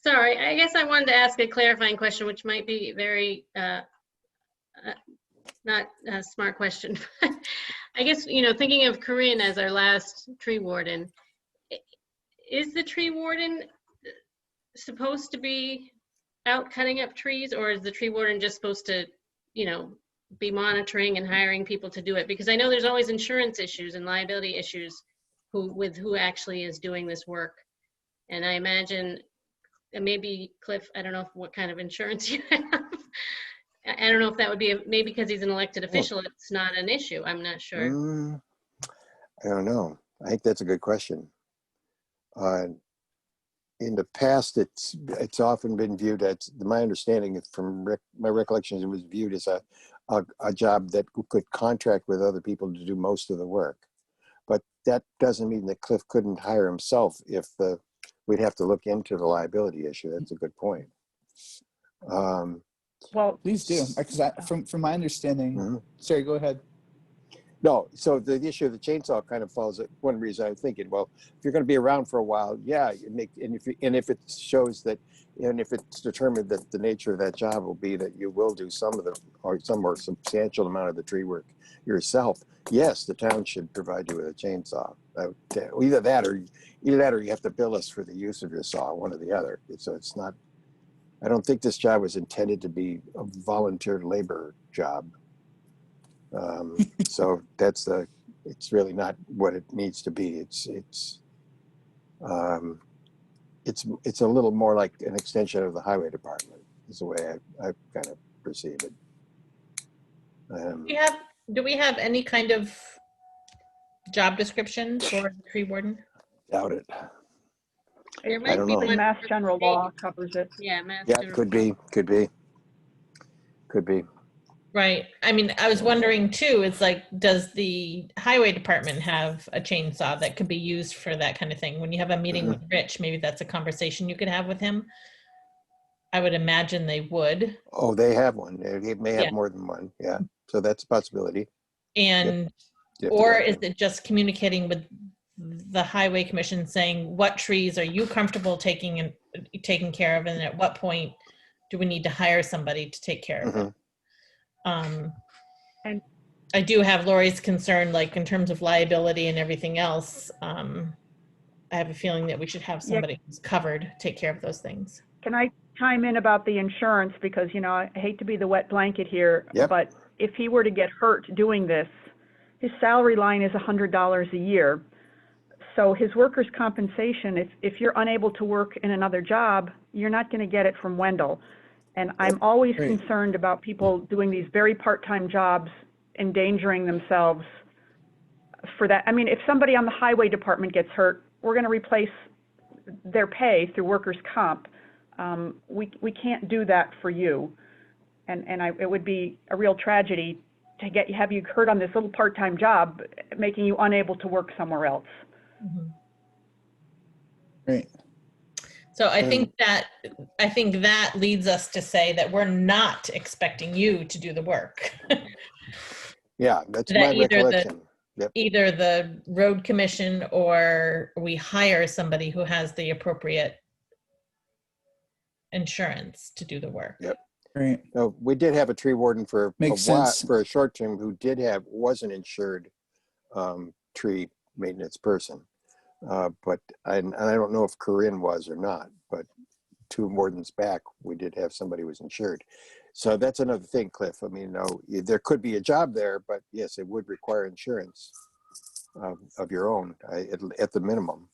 Sorry, I guess I wanted to ask a clarifying question, which might be very not a smart question. I guess, thinking of Corinne as our last tree warden, is the tree warden supposed to be out cutting up trees, or is the tree warden just supposed to, be monitoring and hiring people to do it? Because I know there's always insurance issues and liability issues with who actually is doing this work. And I imagine, and maybe Cliff, I don't know what kind of insurance you have. I don't know if that would be maybe because he's an elected official, it's not an issue. I'm not sure. I don't know. I think that's a good question. In the past, it's often been viewed as, my understanding from my recollections, it was viewed as a job that could contract with other people to do most of the work. But that doesn't mean that Cliff couldn't hire himself if we'd have to look into the liability issue. That's a good point. Well, Please do, because from my understanding, sorry, go ahead. No, so the issue of the chainsaw kind of falls at one reason I'm thinking, well, if you're going to be around for a while, yeah, and if it shows that, and if it's determined that the nature of that job will be that you will do some more substantial amount of the tree work yourself, yes, the town should provide you with a chainsaw. Either that or you have to bill us for the use of your saw, one or the other. So it's not, I don't think this job was intended to be a volunteer labor job. So it's really not what it needs to be. It's a little more like an extension of the highway department is the way I kind of perceive it. Do we have any kind of job description for the tree warden? Doubt it. There I might don't be know. one Mass for general state. law covers it. Yeah, Mass Yeah, general could be. Right. I mean, I was wondering too, it's like, does the highway department have a chainsaw that could be used for that kind of thing? When you have a meeting with Rich, maybe that's a conversation you could have with him. I would imagine they would. Oh, they have one. They may have Yeah. more than one. Yeah. So that's a possibility. And, You have to or go is there. it just communicating with the highway commission saying, what trees are you comfortable taking care of? And at what point do we need to hire somebody to take care of it? And I do have Lori's concern, like in terms of liability and everything else. I have a feeling that we should have somebody who's covered take care of those things. can I chime in about the insurance? Because, I hate to be the wet blanket here, Yep. but if he were to get hurt doing this, his salary line is $100 a year. So his workers' compensation, if you're unable to work in another job, you're not going to get it from Wendell. And I'm always Right. concerned about people doing these very part-time jobs, endangering themselves for that. I mean, if somebody on the highway department gets hurt, we're going to replace their pay through workers' comp. We can't do that for you. And it would be a real tragedy to have you hurt on this little part-time job, making you unable to work somewhere else. Right. So I think that leads us to say that we're not expecting you to do the work. Yeah, that's That my either recollection. Yep. Either the road commission or we hire somebody who has the appropriate insurance to do the work. Yep. Right. No, we did have a tree warden for Makes a while, sense. for a short term, who was an insured tree maintenance person. But I don't know if Corinne was or not, but 2 wardens back, we did have somebody who was insured. So that's another thing, Cliff. I mean, there could be a job there, but yes, it would require insurance. of your own at the minimum.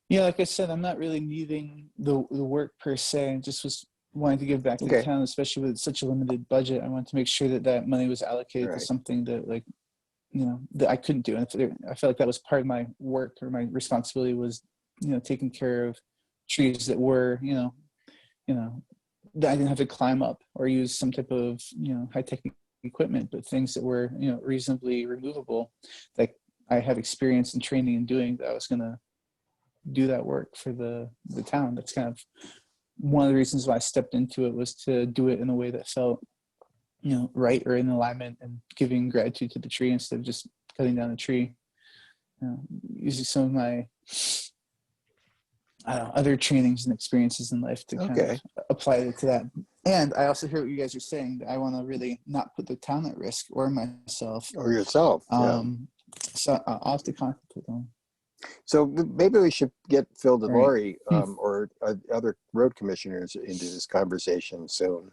Yeah, like I said, I'm not really needing the work per se. I just was wanting to give back to the Okay. town, especially with such a limited budget. I wanted to make sure that that money was allocated to Right. something that, like, you know, that I couldn't do. And I felt like that was part of my work, or my responsibility was, you know, taking care of trees that were, you know, that I didn't have to climb up or use some type of, you know, high tech equipment, but things that were, you know, reasonably removable, that I have experience and training in doing, that I was going to do that work for the town. That's kind of one of the reasons why I stepped into it, was to do it in a way that felt, you know, right or in alignment, and giving gratitude to the tree instead of just cutting down a tree. Using some of my, I don't know, other trainings and experiences in life to kind Okay. of apply it to that. And I also hear what you guys are saying, that I want to really not put the town at risk or myself. Or yourself. Yeah. So I'll have to contemplate them. So maybe we should get Phil Right. DeLaurie or other road commissioners into this conversation soon,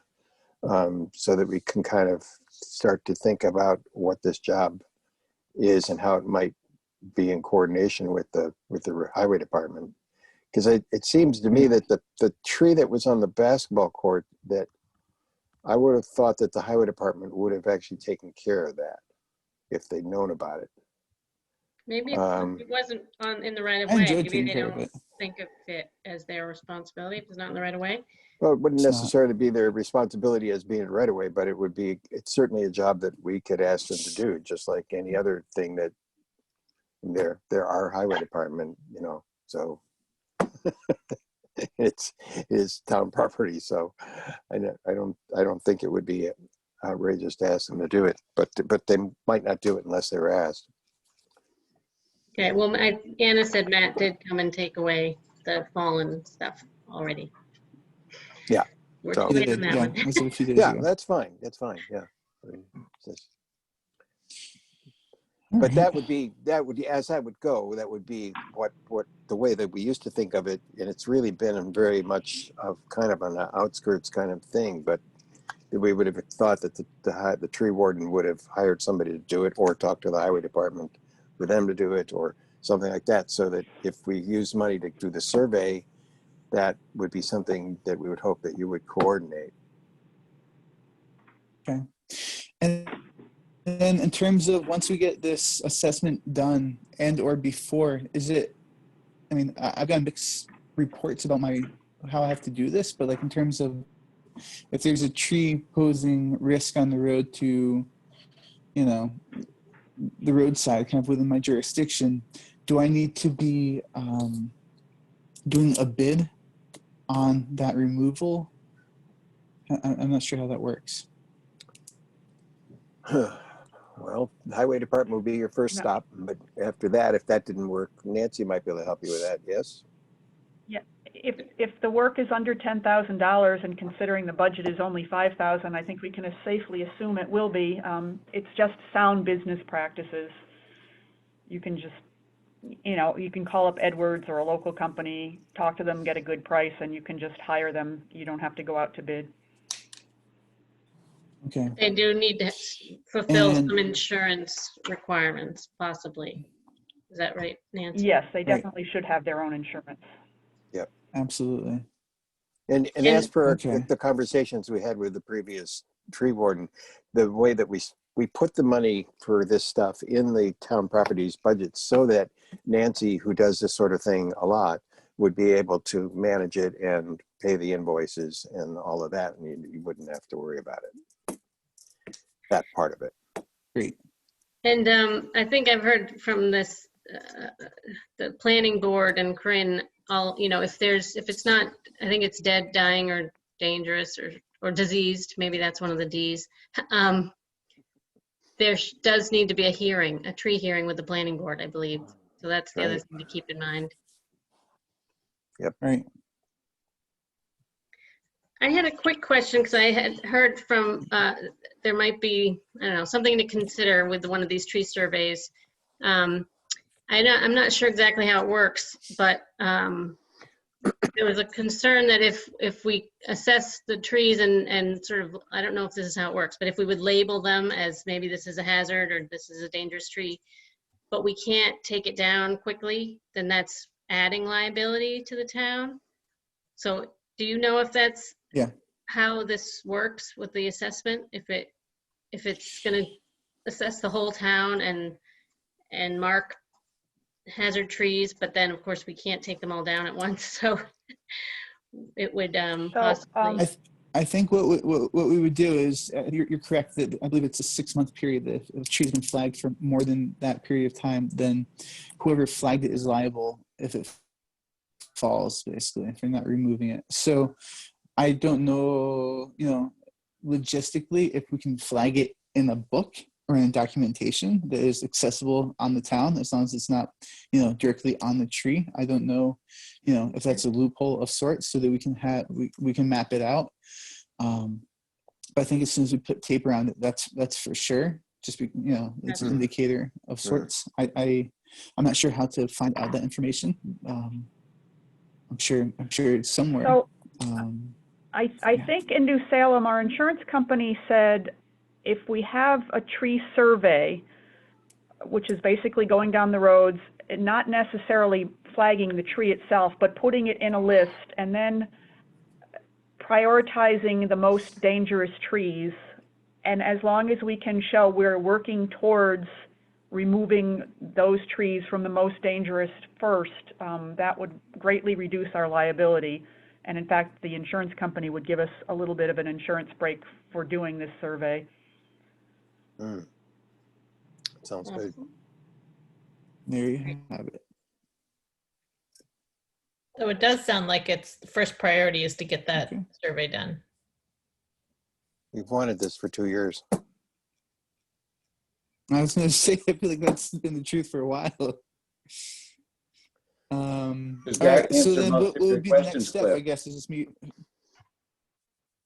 so that we can kind of start to think about what this job is and how it might be in coordination with the highway department. Because it seems to me that the tree that was on the basketball court, that I would have thought that the highway department would have actually taken care of that if they'd known about it. Maybe it wasn't in the right of I way. enjoyed Maybe taking they care of don't it. think of it as their responsibility if it's not in the right of way. Well, it wouldn't It's not. necessarily be their responsibility as being right away, but it's certainly a job that we could ask them to do, just like any other thing that they're our highway department, you know, so it is town property. So I don't think it would be outrageous to ask them to do it, but they might not do it unless they were asked. Okay, well, Anna said Matt did come and take away the fallen stuff already. Yeah. We're So- still He waiting did, on yeah. that It one. was a few days Yeah, ago. that's fine. Yeah. I mean, All but right. that would be as that would go, that would be what the way that we used to think of it, and it's really been very much of kind of an outskirts kind of thing. But we would have thought that the tree warden would have hired somebody to do it, or talk to the highway department for them to do it, or something like that, so that if we use money to do the survey, that would be something that we would hope that you would coordinate. Okay. And then in terms of, once we get this assessment done and or before, I mean, I've got mixed reports about how I have to do this, but like in terms of, if there's a tree posing risk on the road to, you know, the roadside kind of within my jurisdiction, do I need to be doing a bid on that removal? I'm not sure how that works. Well, the highway department will be your first No. stop, but after that, if that didn't work, Nancy might be able to help you with that. Yes. Yeah, if the work is under $10,000, and considering the budget is only $5,000, I think we can safely assume it will be. It's just sound business practices. You can just, you can call up Edwards or a local company, talk to them, get a good price, and you can just hire them. You don't have to go out to bid. Okay. They do need to fulfill And- some insurance requirements, possibly. Is that right, Nancy? Yes, they Right. definitely should have their own insurance. Absolutely. And And- as per Okay. the conversations we had with the previous tree warden, the way that we put the money for this stuff in the town properties budget, so that Nancy, who does this sort of thing a lot, would be able to manage it and pay the invoices and all of that, and you wouldn't have to worry about it. That part of it. Great. And I think I've heard from this, the planning board and Corinne, if it's not, I think it's dead, dying, or dangerous, or diseased, maybe that's one of the Ds. There does need to be a tree hearing with the planning board, I believe. So that's the other Right. thing to keep in mind. Right. I had a quick question, because I had heard from, there might be, I don't know, something to consider with one of these tree surveys. I'm not sure exactly how it works, but there was a concern that if we assess the trees and sort of, I don't know if this is how it works, but if we would label them as maybe this is a hazard or this is a dangerous tree, but we can't take it down quickly, then that's adding liability to the town. So do you know if that's Yeah. how this works with the assessment? If it's going to assess the whole town and mark hazard trees, but then of course we can't take them all down at once, so it would possibly. I think what we would do is, you're correct that I believe it's a 6-month period that if a tree's been flagged for more than that period of time, then whoever flagged it is liable if it falls, basically, if you're not removing it. So I don't know, logistically, if we can flag it in a book or in documentation that is accessible on the town, as long as it's not, directly on the tree. I don't know, if that's a loophole of sorts, so that we can map it out. But I think as soon as we put tape around it, that's for sure. Just it's an indicator of sorts. I'm not sure how to find out that information. I'm sure it's somewhere. So I Yeah. think in New Salem, our insurance company said if we have a tree survey, which is basically going down the roads, and not necessarily flagging the tree itself, but putting it in a list and then prioritizing the most dangerous trees. And as long as we can show we're working towards removing those trees from the most dangerous first, that would greatly reduce our liability. And in fact, the insurance company would give us a little bit of an insurance break for doing this survey. Sounds good. There you have it. So it does sound like it's the first priority is to get that Okay. survey done. We've wanted this for 2 years. I was going to say, I feel like that's been the truth for a while. Does All that right, so answer then most what of your would be the next questions, step? Cliff? I guess is just me.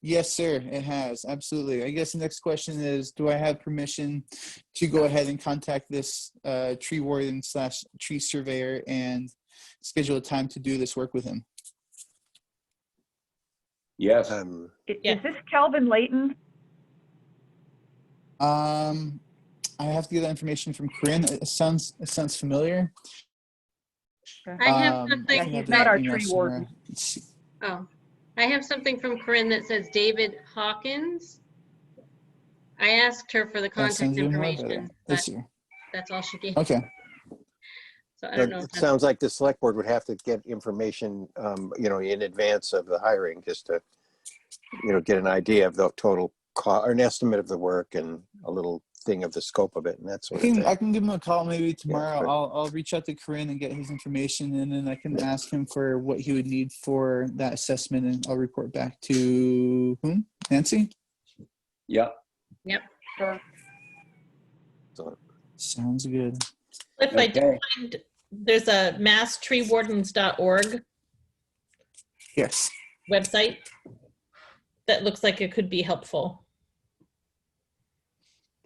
Yes, sir, it has. Absolutely. I guess the next question is, do I have permission to go ahead and contact this tree warden / tree surveyor and schedule a time to do this work with him? Yes. Yeah. Is this Calvin Layton? I have to get that information from Corinne. It sounds familiar. I have I something. can have He's not that our email tree somewhere. warden. Let's see. Oh, I have something from Corinne that says David Hawkins. I asked her for the That contact sounds even more better. information, but Let's see. that's all she gave. Okay. So I don't know if It that's, sounds like the select board would have to get information, in advance of the hiring, just to, get an idea of the total cost, or an estimate of the work, and a little thing of the scope of it, and that sort of thing. I can give him a call maybe tomorrow. good. I'll reach out to Corinne and get his information, and then I can ask him for what he would need for that assessment, and I'll report back to whom? Nancy? Yeah. Sure. So, Sounds good. If I did Okay. find, there's a masstreewardens.org Yes. website that looks like it could be helpful.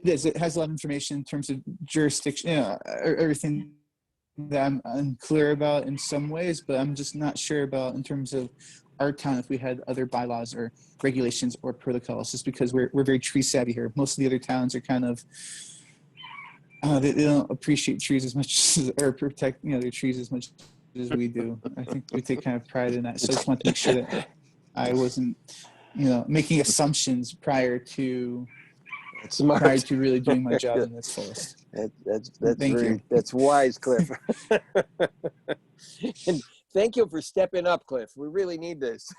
It is. It has a lot of information in terms of jurisdiction, everything that I'm unclear about in some ways, but I'm just not sure about in terms of our town if we had other bylaws or regulations or protocols, just because we're very tree savvy here. Most of the other towns are kind of they don't appreciate trees as much as, or protect their trees as much as we do. I think we take kind of pride in that. So I just want to make sure that I wasn't making assumptions prior to really doing my job in this fullest. That's Thank you. that's wise, Cliff. And thank you for stepping up, Cliff. We really need this.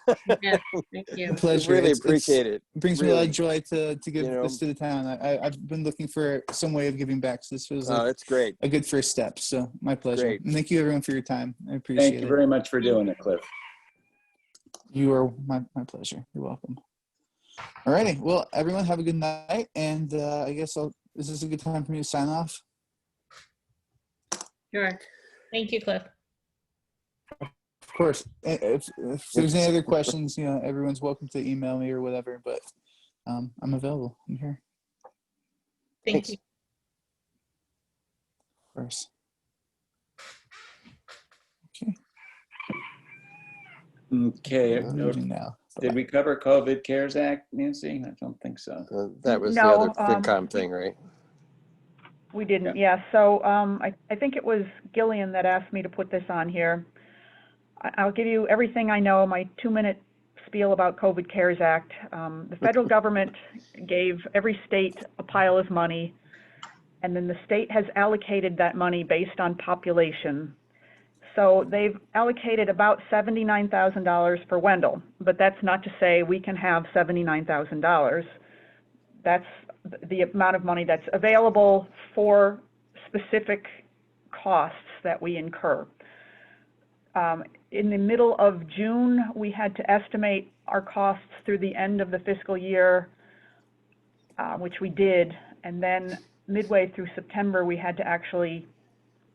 yeah, thank you. A pleasure. Really It's- appreciate it. It brings me a lot Really. of joy to give You know. this to the town. I've been looking for some way of giving back, so this feels Oh, like that's great. a good first step. So my pleasure. Great. And thank you everyone for your time. I appreciate Thank you it. very much for doing it, Cliff. You are my pleasure. You're welcome. All righty. Well, everyone have a good night. And I guess is this a good time for me to sign off? Sure. Thank you, Cliff. Of course. If there's any other questions, everyone's welcome to email me or whatever, but I'm available. I'm here. Thank Thanks. you. Of course. Okay. Okay. Moving now. Did we cover COVID CARES Act, Nancy? I don't think so. That was the No, other FinCom thing, right? We didn't, yeah. So I think it was Gillian that asked me to put this on here. I'll give you everything I know, my 2-minute spiel about COVID CARES Act. The federal government gave every state a pile of money, and then the state has allocated that money based on population. So they've allocated about $79,000 for Wendell, but that's not to say we can have $79,000. That's the amount of money that's available for specific costs that we incur. In the middle of June, we had to estimate our costs through the end of the fiscal year, which we did, and then midway through September, we had to actually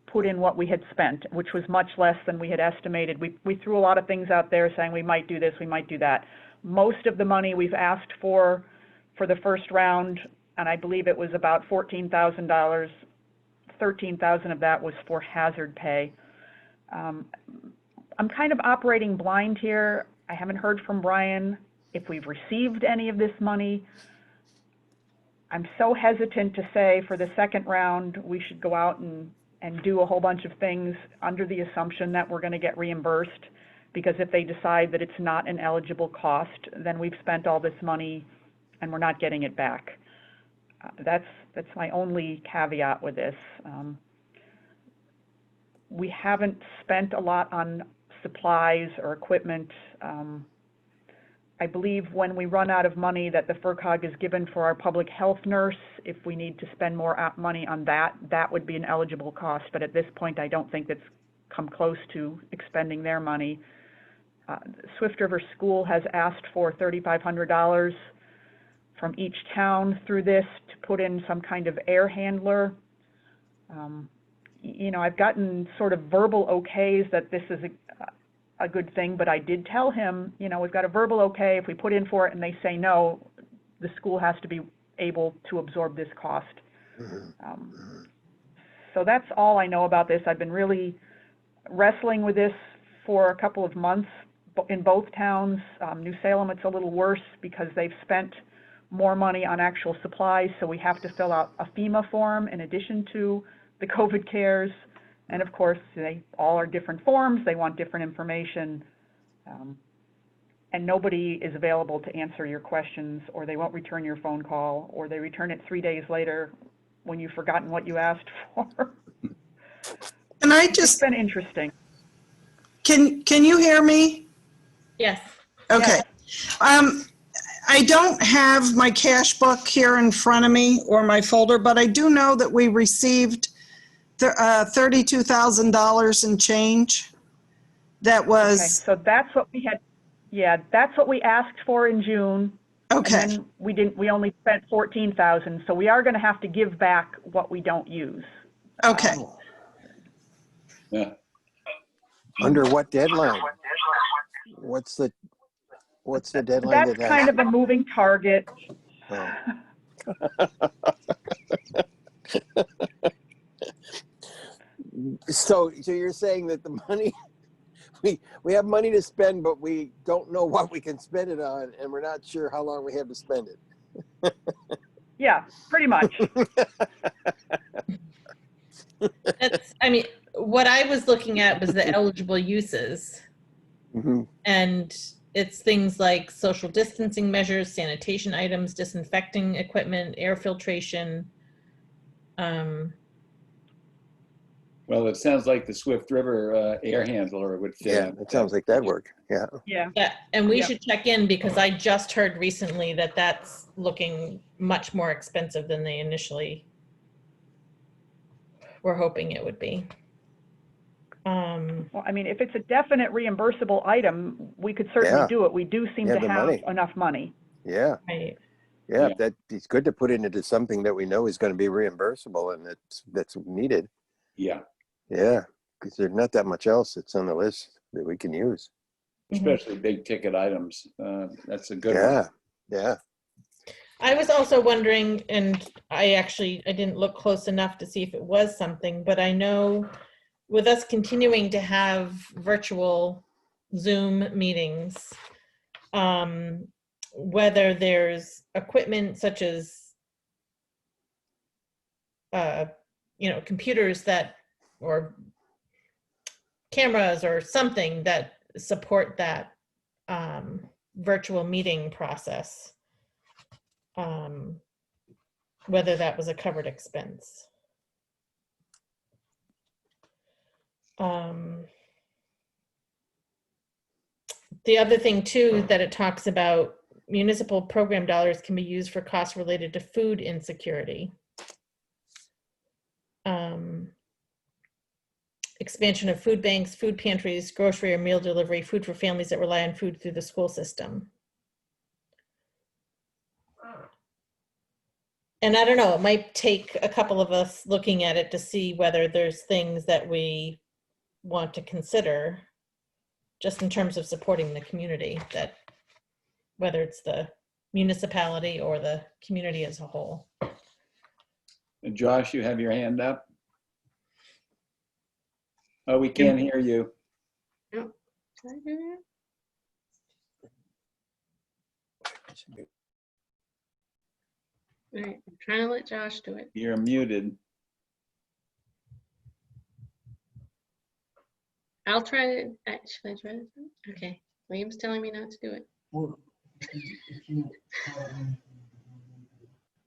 put in what we had spent, which was much less than we had estimated. We threw a lot of things out there saying we might do this, we might do that. Most of the money we've asked for the first round, and I believe it was about $14,000, $13,000 of that was for hazard pay. I'm kind of operating blind here. I haven't heard from Brian if we've received any of this money. I'm so hesitant to say for the second round we should go out and do a whole bunch of things under the assumption that we're going to get reimbursed, because if they decide that it's not an eligible cost, then we've spent all this money and we're not getting it back. That's my only caveat with this. We haven't spent a lot on supplies or equipment. I believe when we run out of money that the FERCOG is given for our public health nurse, if we need to spend more money on that, that would be an eligible cost. But at this point, I don't think that's come close to expending their money. Swift River School has asked for $3,500 from each town through this to put in some kind of air handler. You know, I've gotten sort of verbal okays that this is a good thing, but I did tell him, you know, we've got a verbal okay. If we put in for it and they say no, the school has to be able to absorb this cost. So that's all I know about this. I've been really wrestling with this for a couple of months in both towns. New Salem, it's a little worse because they've spent more money on actual supplies, so we have to fill out a FEMA form in addition to the COVID CARES. And of course, they all are different forms. They want different information. And nobody is available to answer your questions, or they won't return your phone call, or they return it 3 days later when you've forgotten what you asked for. And I It's just, been interesting. can you hear me? Yes. Okay. I don't have my cash book here in front of me or my folder, but I do know that we received $32,000 in change. That was, Okay, so that's what we had. Yeah, that's what we asked for in June. okay. And then we only spent 14,000. So we are going to have to give back what we don't use. Okay. Yeah. Under what deadline? What's the deadline? That's kind of a moving target. Oh. So you're saying that the money, we have money to spend, but we don't know what we can spend it on, and we're not sure how long we have to spend it. Yeah, pretty much. That's, I mean, what I was looking at was the eligible uses. Mhm. And it's things like social distancing measures, sanitation items, disinfecting equipment, air filtration. Well, it sounds like the Swift River air handler would fit. Yeah, in. it sounds like that'd work. Yeah. Yeah. Yeah, and we Yep. should check in because I just heard recently that that's looking much more expensive than they initially were hoping it would be. Well, I mean, if it's a definite reimbursable item, we could certainly Yeah. do it. We do seem Yeah, to the have money. enough money. Yeah. Right. Yeah. Yeah. That it's good to put it into something that we know is going to be reimbursable and that's needed. Yeah, Yeah. Because there's not that much else that's on the list that we can use. especially big ticket items. That's a good Yeah. one. Yeah. I was also wondering, and I didn't look close enough to see if it was something, but I know with us continuing to have virtual Zoom meetings, whether there's equipment such as, computers that, or cameras or something that support that virtual meeting process, whether that was a covered expense. The other thing too that it talks about, municipal program dollars can be used for costs related to food insecurity. Expansion of food banks, food pantries, grocery or meal delivery, food for families that rely on food through the school system. And I don't know, it might take a couple of us looking at it to see whether there's things that we want to consider just in terms of supporting the community, that whether it's the municipality or the community as a whole. Josh, you have your hand up? Oh, we can't hear you. Can I do that? All right, I'm trying to let Josh do it. You're muted. I'll try to, should I try to? Okay, William's telling me not to do it.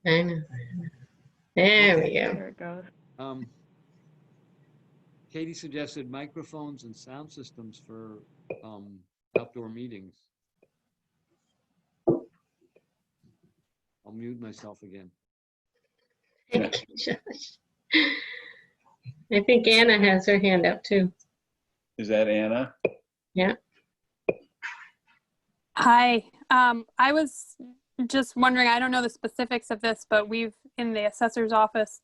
I know. There we go. There it goes. Katie suggested microphones and sound systems for outdoor meetings. I'll mute myself again. Thank you, Josh. I think Anna has her hand up too. Is that Anna? Yeah. Hi, I was just wondering, I don't know the specifics of this, but we've, in the assessor's office,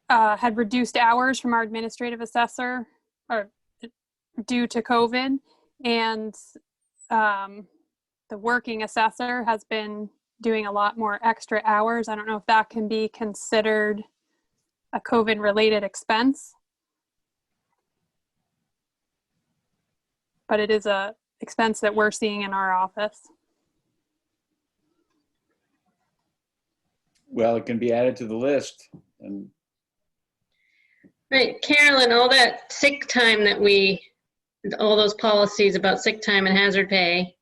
had reduced hours from our administrative assessor or due to COVID, and the working assessor has been doing a lot more extra hours. I don't know if that can be considered a COVID related expense, but it is a expense that we're seeing in our office. Well, it can be added to the list. And Right, Carolyn, all that sick time that all those policies about sick time and hazard pay,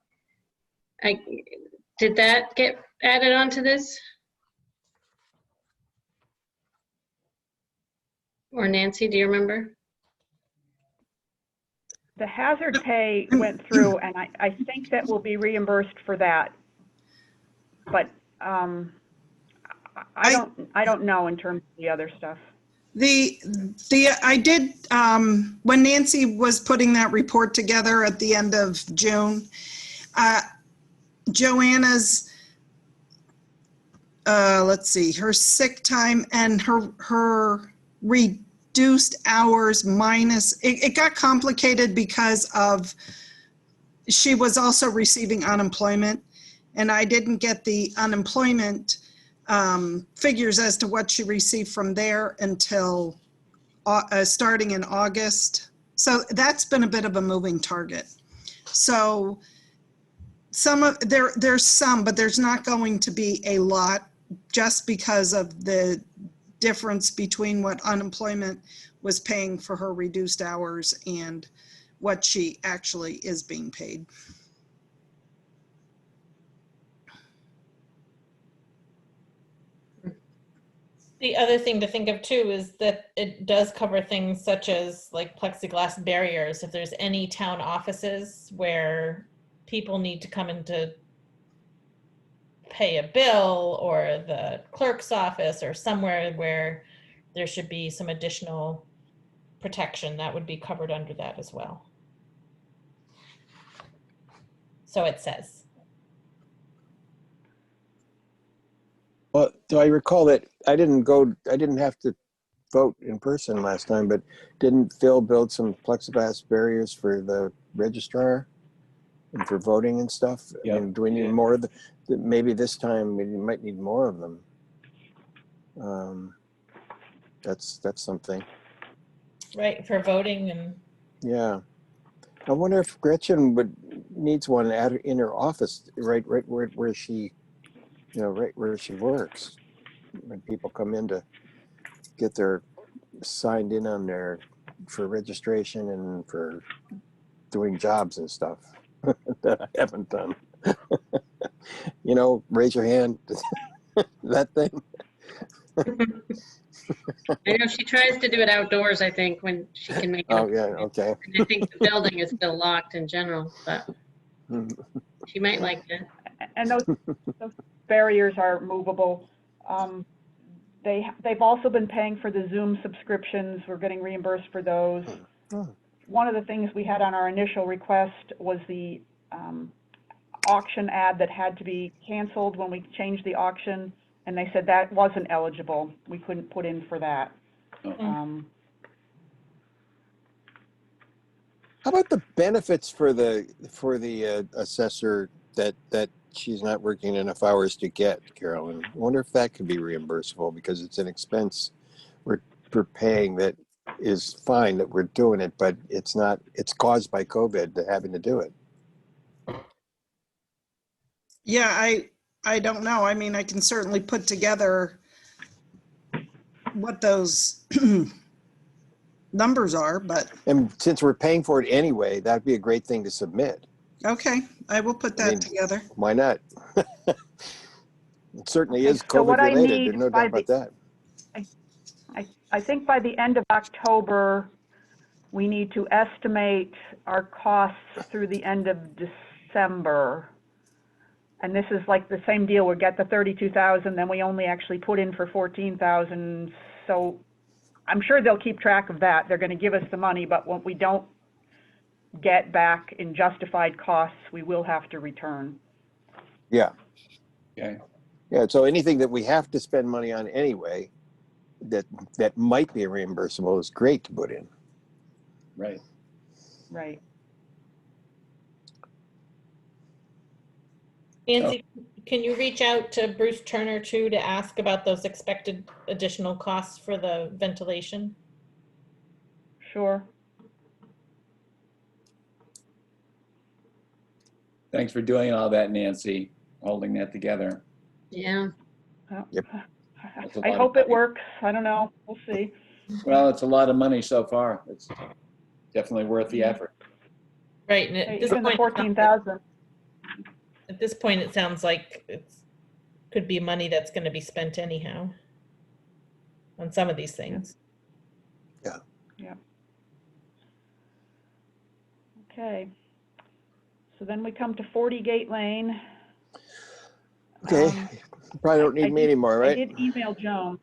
did that get added onto this? Or Nancy, do you remember? The hazard pay went through, and I think that will be reimbursed for that. But I don't know in terms of the other stuff. I did, when Nancy was putting that report together at the end of June, Joanna's, let's see, her sick time and her reduced hours minus, it got complicated because of, she was also receiving unemployment, and I didn't get the unemployment figures as to what she received from there until starting in August. So that's been a bit of a moving target. So there's some, but there's not going to be a lot just because of the difference between what unemployment was paying for her reduced hours and what she actually is being paid. The other thing to think of too is that it does cover things such as like plexiglass barriers. If there's any town offices where people need to come in to pay a bill, or the clerk's office, or somewhere where there should be some additional protection, that would be covered under that as well. So it says. Well, do I recall that I didn't have to vote in person last time, but didn't Phil build some plexiglass barriers for the registrar and for voting and stuff? Yep. I mean, do we need more of the, maybe this time we might need more of them. That's something. Right, for voting and. Yeah. I wonder if Gretchen needs one in her office, right where she, right where she works. When people come in to get their signed in on for registration and for doing jobs and stuff that I haven't done. Raise your hand. That thing. I know she tries to do it outdoors, I think, when she can make it. Oh yeah. Okay. And I think the building is still locked in general, but she might like it. And those barriers are movable. They've also been paying for the Zoom subscriptions. We're getting reimbursed for those. One of the things we had on our initial request was the auction ad that had to be canceled when we changed the auction, and they said that wasn't eligible. We couldn't put in for that. How about the benefits for the assessor that she's not working enough hours to get, Carolyn? I wonder if that could be reimbursable, because it's an expense we're paying that is fine that we're doing it, but it's caused by COVID having to do it. Yeah, I don't know. I mean, I can certainly put together what those numbers are, but And since we're paying for it anyway, that'd be a great thing to submit. okay, I will put that together. Why not? It certainly is So what COVID I related. need There's no by doubt about that. I think by the end of October, we need to estimate our costs through the end of December. And this is like the same deal. We'll get the 32,000, then we only actually put in for 14,000. So I'm sure they'll keep track of that. They're going to give us the money, but what we don't get back in justified costs, we will have to return. Yeah. Okay. Yeah. So anything that we have to spend money on anyway, that might be reimbursable, is great to put in. Right. Right. Nancy, can you reach out to Bruce Turner too to ask about those expected additional costs for the ventilation? Sure. Thanks for doing all that, Nancy, holding that together. Yeah. Yep. I hope it works. I don't know. We'll see. Well, it's a lot of money so far. It's definitely worth the effort. Right, and at this Even the point, 14,000. at this point, it sounds like it could be money that's going to be spent anyhow on some of these things. Yeah. Yeah. Okay. So then we come to 40 Gate Lane. Okay. Probably don't need me anymore, right? I did email Joan.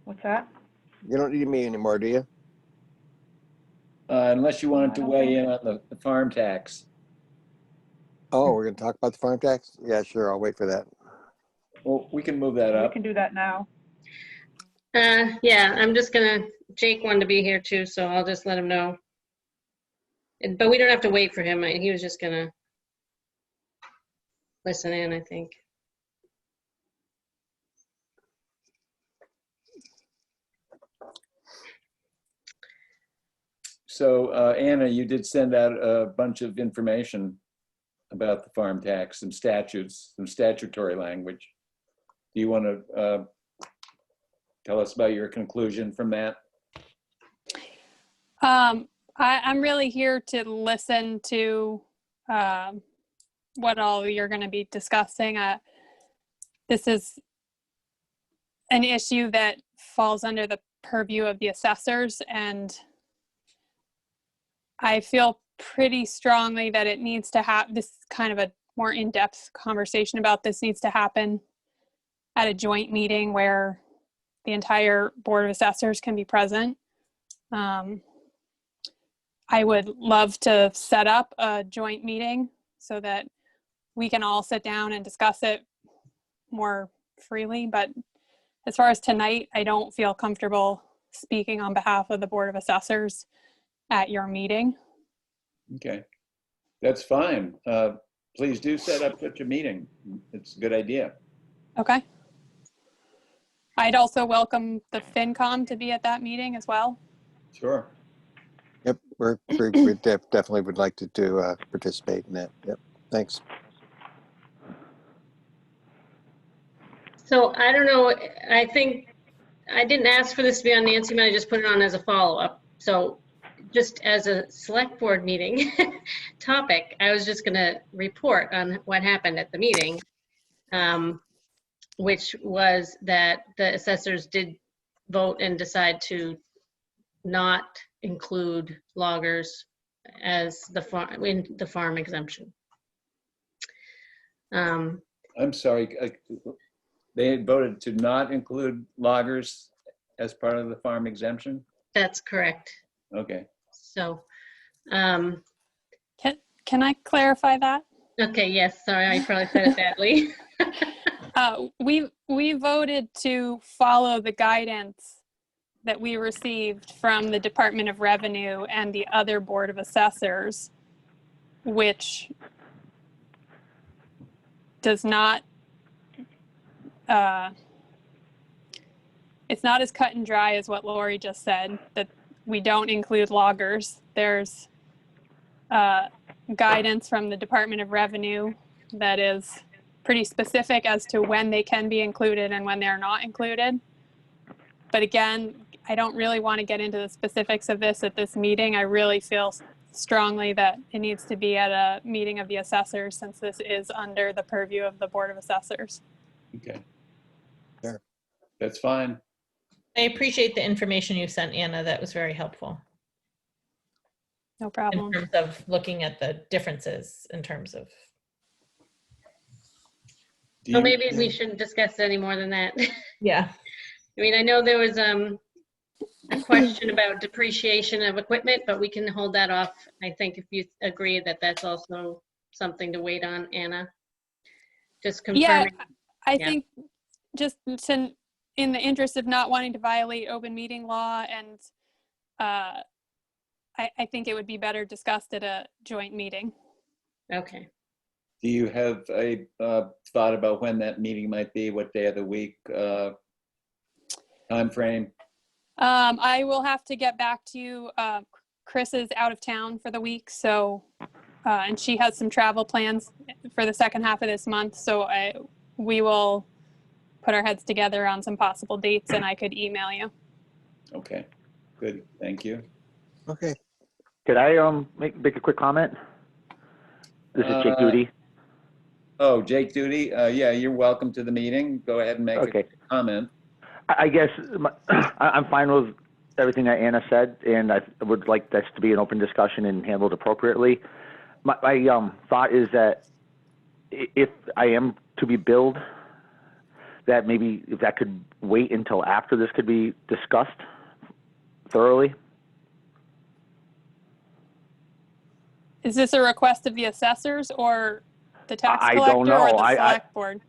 What's that? You don't need me anymore, do you? Unless you wanted I to don't weigh think in on the farm tax. Oh, we're going to talk about the farm tax? Yeah, sure. I'll wait for that. Well, we can move that We up. can do that now. Yeah, I'm just gonna, Jake wanted to be here too, so I'll just let him know. But we don't have to wait for him. He was just gonna listen in, I think. So Anna, you did send out a bunch of information about the farm tax, some statutes, some statutory language. Do you want to tell us about your conclusion from that? I'm really here to listen to what all you're going to be discussing. This is an issue that falls under the purview of the assessors, and I feel pretty strongly that it needs to have this kind of a more in-depth conversation about this needs to happen at a joint meeting where the entire Board of Assessors can be present. I would love to set up a joint meeting so that we can all sit down and discuss it more freely. But as far as tonight, I don't feel comfortable speaking on behalf of the Board of Assessors at your meeting. Okay, that's fine. Please do set up such a meeting. It's a good idea. Okay. I'd also welcome the FinCom to be at that meeting as well. Sure. Yep. we definitely would like to participate in that. Yep. Thanks. So I don't know, I think, I didn't ask for this to be on Nancy, but I just put it on as a follow-up. So just as a select board meeting topic, I was just gonna report on what happened at the meeting, which was that the assessors did vote and decide to not include loggers as the farm, in the farm exemption. I'm sorry, they had voted to not include loggers as part of the farm exemption? That's correct. Okay. So, Can I clarify that? okay, yes, sorry, I probably said it badly. We voted to follow the guidance that we received from the Department of Revenue and the other Board of Assessors, which does not, it's not as cut and dry as what Lori just said, that we don't include loggers. There's guidance from the Department of Revenue that is pretty specific as to when they can be included and when they're not included. But again, I don't really want to get into the specifics of this at this meeting. I really feel strongly that it needs to be at a meeting of the assessors, since this is under the purview of the Board of Assessors. Okay. Sure. That's fine. I appreciate the information you sent, Anna. That was very helpful No in problem. terms of looking at the differences in terms of. Do So you- maybe we shouldn't discuss any more than that. Yeah. I mean, I know there was a question about depreciation of equipment, but we can hold that off. I think if you agree that that's also something to wait on, Anna. Just Yeah, confirming. I Yeah. think just in the interest of not wanting to violate open meeting law, and I think it would be better discussed at a joint meeting. Okay. Do you have a thought about when that meeting might be? What day of the week? Time frame? I will have to get back to you. Chris is out of town for the week, so and she has some travel plans for the second half of this month. So we will put our heads together on some possible dates, and I could email you. Okay, good. Thank you. Okay. Could I make a quick comment? This is Jake Duty. Oh, Jake Duty. Yeah, you're welcome to the meeting. Go ahead and make Okay. a comment. I guess I'm fine with everything that Anna said, and I would like this to be an open discussion and handled appropriately. My thought is that if I am to be billed, that maybe if that could wait until after this could be discussed thoroughly. Is this a request of the assessors or the tax I collector don't know. or the select board?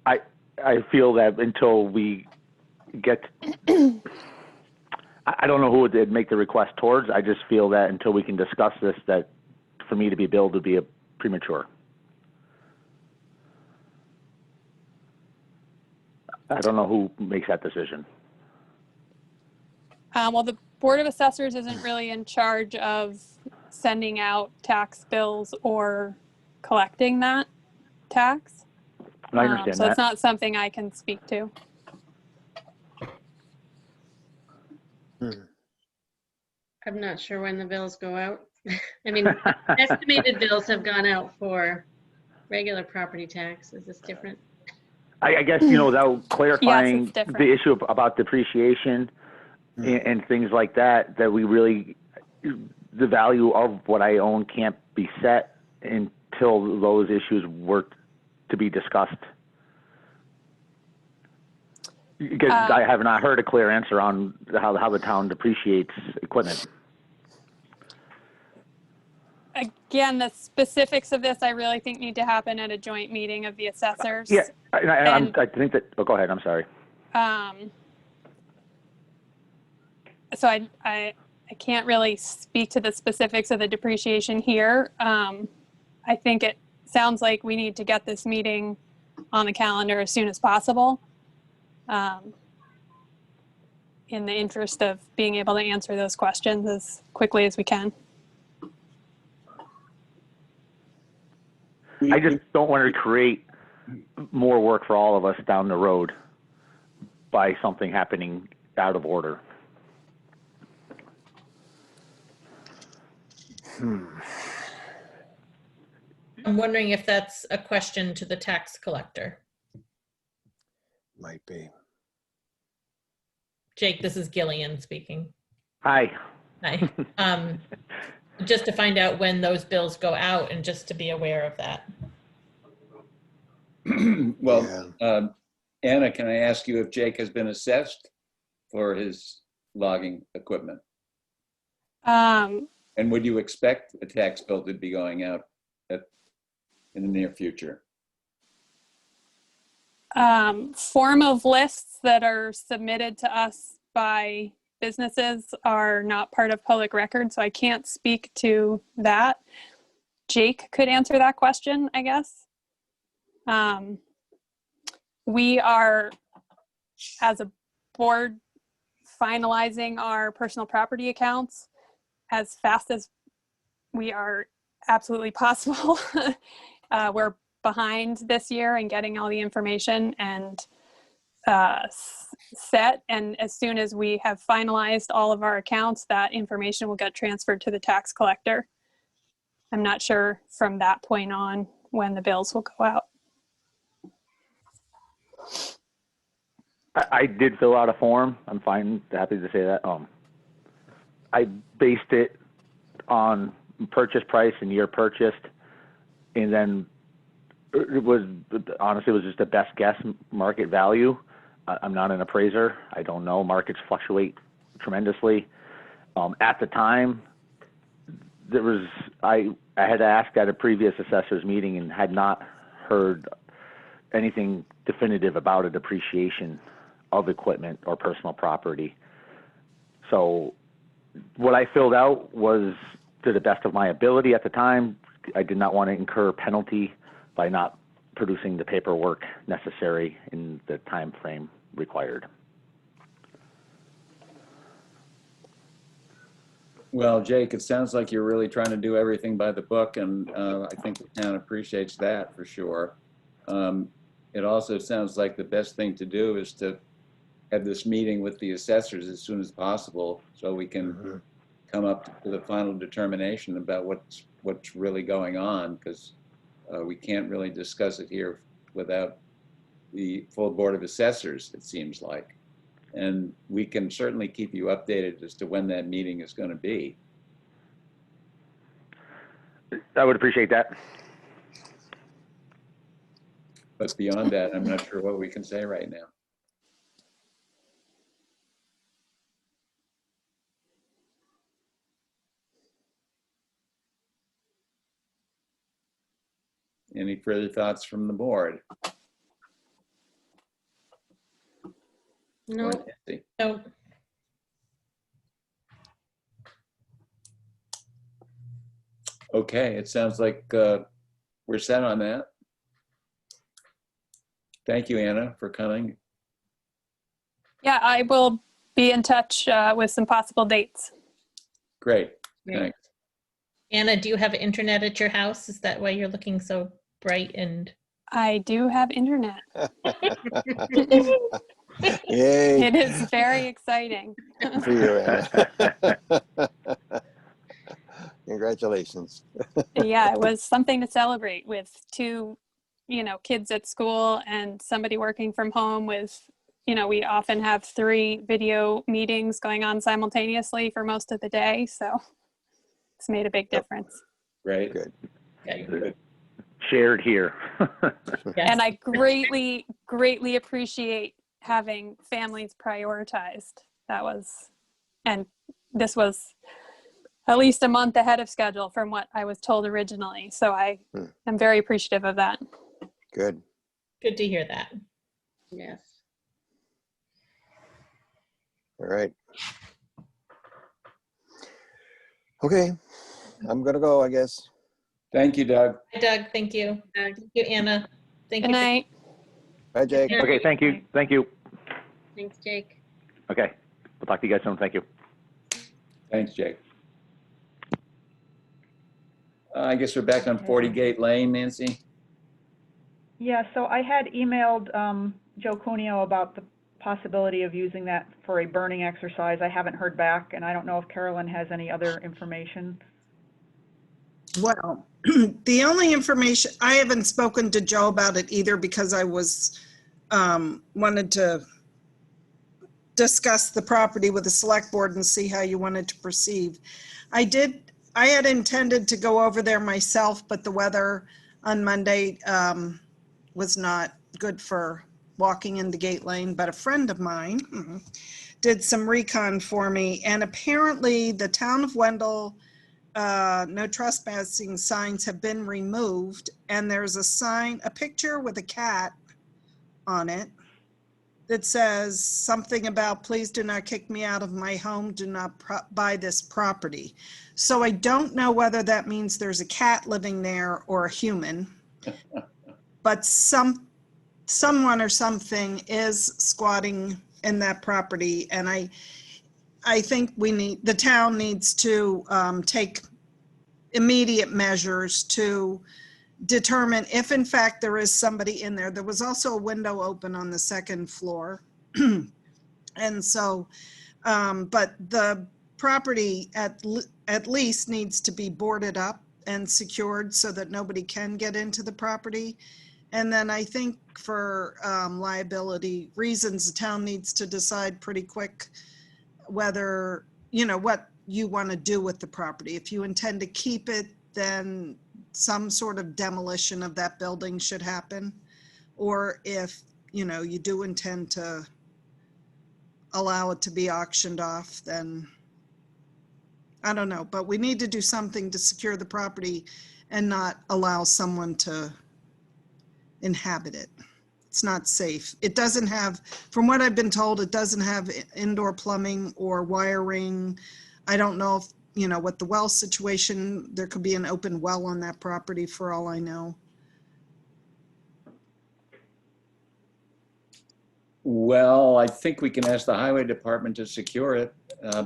I feel that until we get, I don't know who would make the request towards. I just feel that until we can discuss this, that for me to be billed would be premature. I don't know who makes that decision. Well, the Board of Assessors isn't really in charge of sending out tax bills or collecting that tax. And I understand so that. it's not something I can speak to. I'm not sure when the bills go out. I mean, estimated bills have gone out for regular property tax. Is this different? I guess, without clarifying Yes, it's different. the issue about depreciation and things like that, that we really, the value of what I own can't be set until those issues were to be discussed. Because I have not heard a clear answer on how the town depreciates equipment. Again, the specifics of this, I really think need to happen at a joint meeting of the assessors. Yeah, I think that, go ahead, I'm sorry. So I can't really speak to the specifics of the depreciation here. I think it sounds like we need to get this meeting on the calendar as soon as possible, in the interest of being able to answer those questions as quickly as we can. I just don't want to create more work for all of us down the road by something happening out of order. I'm wondering if that's a question to the tax collector. Might be. Jake, this is Gillian speaking. Hi. Hi. Just to find out when those bills go out and just to be aware of that. Well, Anna, can I ask you if Jake has been assessed for his logging equipment? Um, And would you expect a tax bill to be going out in the near future? form of lists that are submitted to us by businesses are not part of public record, so I can't speak to that. Jake could answer that question, I guess. We are, as a board, finalizing our personal property accounts as fast as we are absolutely possible. We're behind this year in getting all the information and set, and as soon as we have finalized all of our accounts, that information will get transferred to the tax collector. I'm not sure from that point on when the bills will go out. I did fill out a form. I'm fine, happy to say that. I based it on purchase price and year purchased, and then it was, honestly, it was just a best guess market value. I'm not an appraiser. I don't know. Markets fluctuate tremendously. At the time, there was, I had asked at a previous assessors meeting and had not heard anything definitive about a depreciation of equipment or personal property. So what I filled out was to the best of my ability at the time. I did not want to incur penalty by not producing the paperwork necessary in the time frame required. Well, Jake, it sounds like you're really trying to do everything by the book, and I think the town appreciates that for sure. It also sounds like the best thing to do is to have this meeting with the assessors as soon as possible so we can come up to the final determination about what's really going on, because we can't really discuss it here without the full Board of Assessors, it seems like. And we can certainly keep you updated as to when that meeting is going to be. I would appreciate that. But beyond that, I'm not sure what we can say right now. Any further thoughts from the board? No, Nancy? No, Okay, it sounds like we're set on that. Thank you, Anna, for coming. Yeah, I will be in touch with some possible dates. Great, Great. thanks. Anna, do you have internet at your house? Is that why you're looking so bright and? I do have internet. Yay It is very exciting. for you, Anna. Congratulations. Yeah, it was something to celebrate with two, kids at school and somebody working from home with, we often have 3 video meetings going on simultaneously for most of the day. So it's made a big difference. Great. Good. Good. Shared here. Yes. And I greatly, greatly appreciate having families prioritized. This was at least a month ahead of schedule from what I was told originally. So I am very appreciative of that. Good. Good to hear that. yes. All right. Okay, I'm gonna go, I guess. Thank you, Doug. Hi, Doug, thank you. Thank you, Anna. Thank Good you. night. Bye, Jake. Okay, thank you. Thank you. Thanks, Jake. Okay, we'll talk to you guys soon. Thank you. Thanks, Jake. I guess we're back on 40 Gate Lane, Nancy. Yeah, so I had emailed Joe Cuneo about the possibility of using that for a burning exercise. I haven't heard back, and I don't know if Carolyn has any other information. Well, the only information, I haven't spoken to Joe about it either because I was, wanted to discuss the property with the select board and see how you wanted to proceed. I had intended to go over there myself, but the weather on Monday was not good for walking into Gate Lane, but a friend of mine did some recon for me. And apparently the town of Wendell, no trespassing signs have been removed. And there's a sign, a picture with a cat on it that says something about, please do not kick me out of my home, do not buy this property. So I don't know whether that means there's a cat living there or a human, but someone or something is squatting in that property. And I think the town needs to take immediate measures to determine if in fact there is somebody in there. There was also a window open on the second floor. And so, but the property at least needs to be boarded up and secured so that nobody can get into the property. And then I think for liability reasons, the town needs to decide pretty quick whether, what you want to do with the property. If you intend to keep it, then some sort of demolition of that building should happen. Or if, you do intend to allow it to be auctioned off, then I don't know. But we need to do something to secure the property and not allow someone to inhabit it. It's not safe. It doesn't have, from what I've been told, it doesn't have indoor plumbing or wiring. I don't know if, what the well situation, there could be an open well on that property for all I know. Well, I think we can ask the highway department to secure it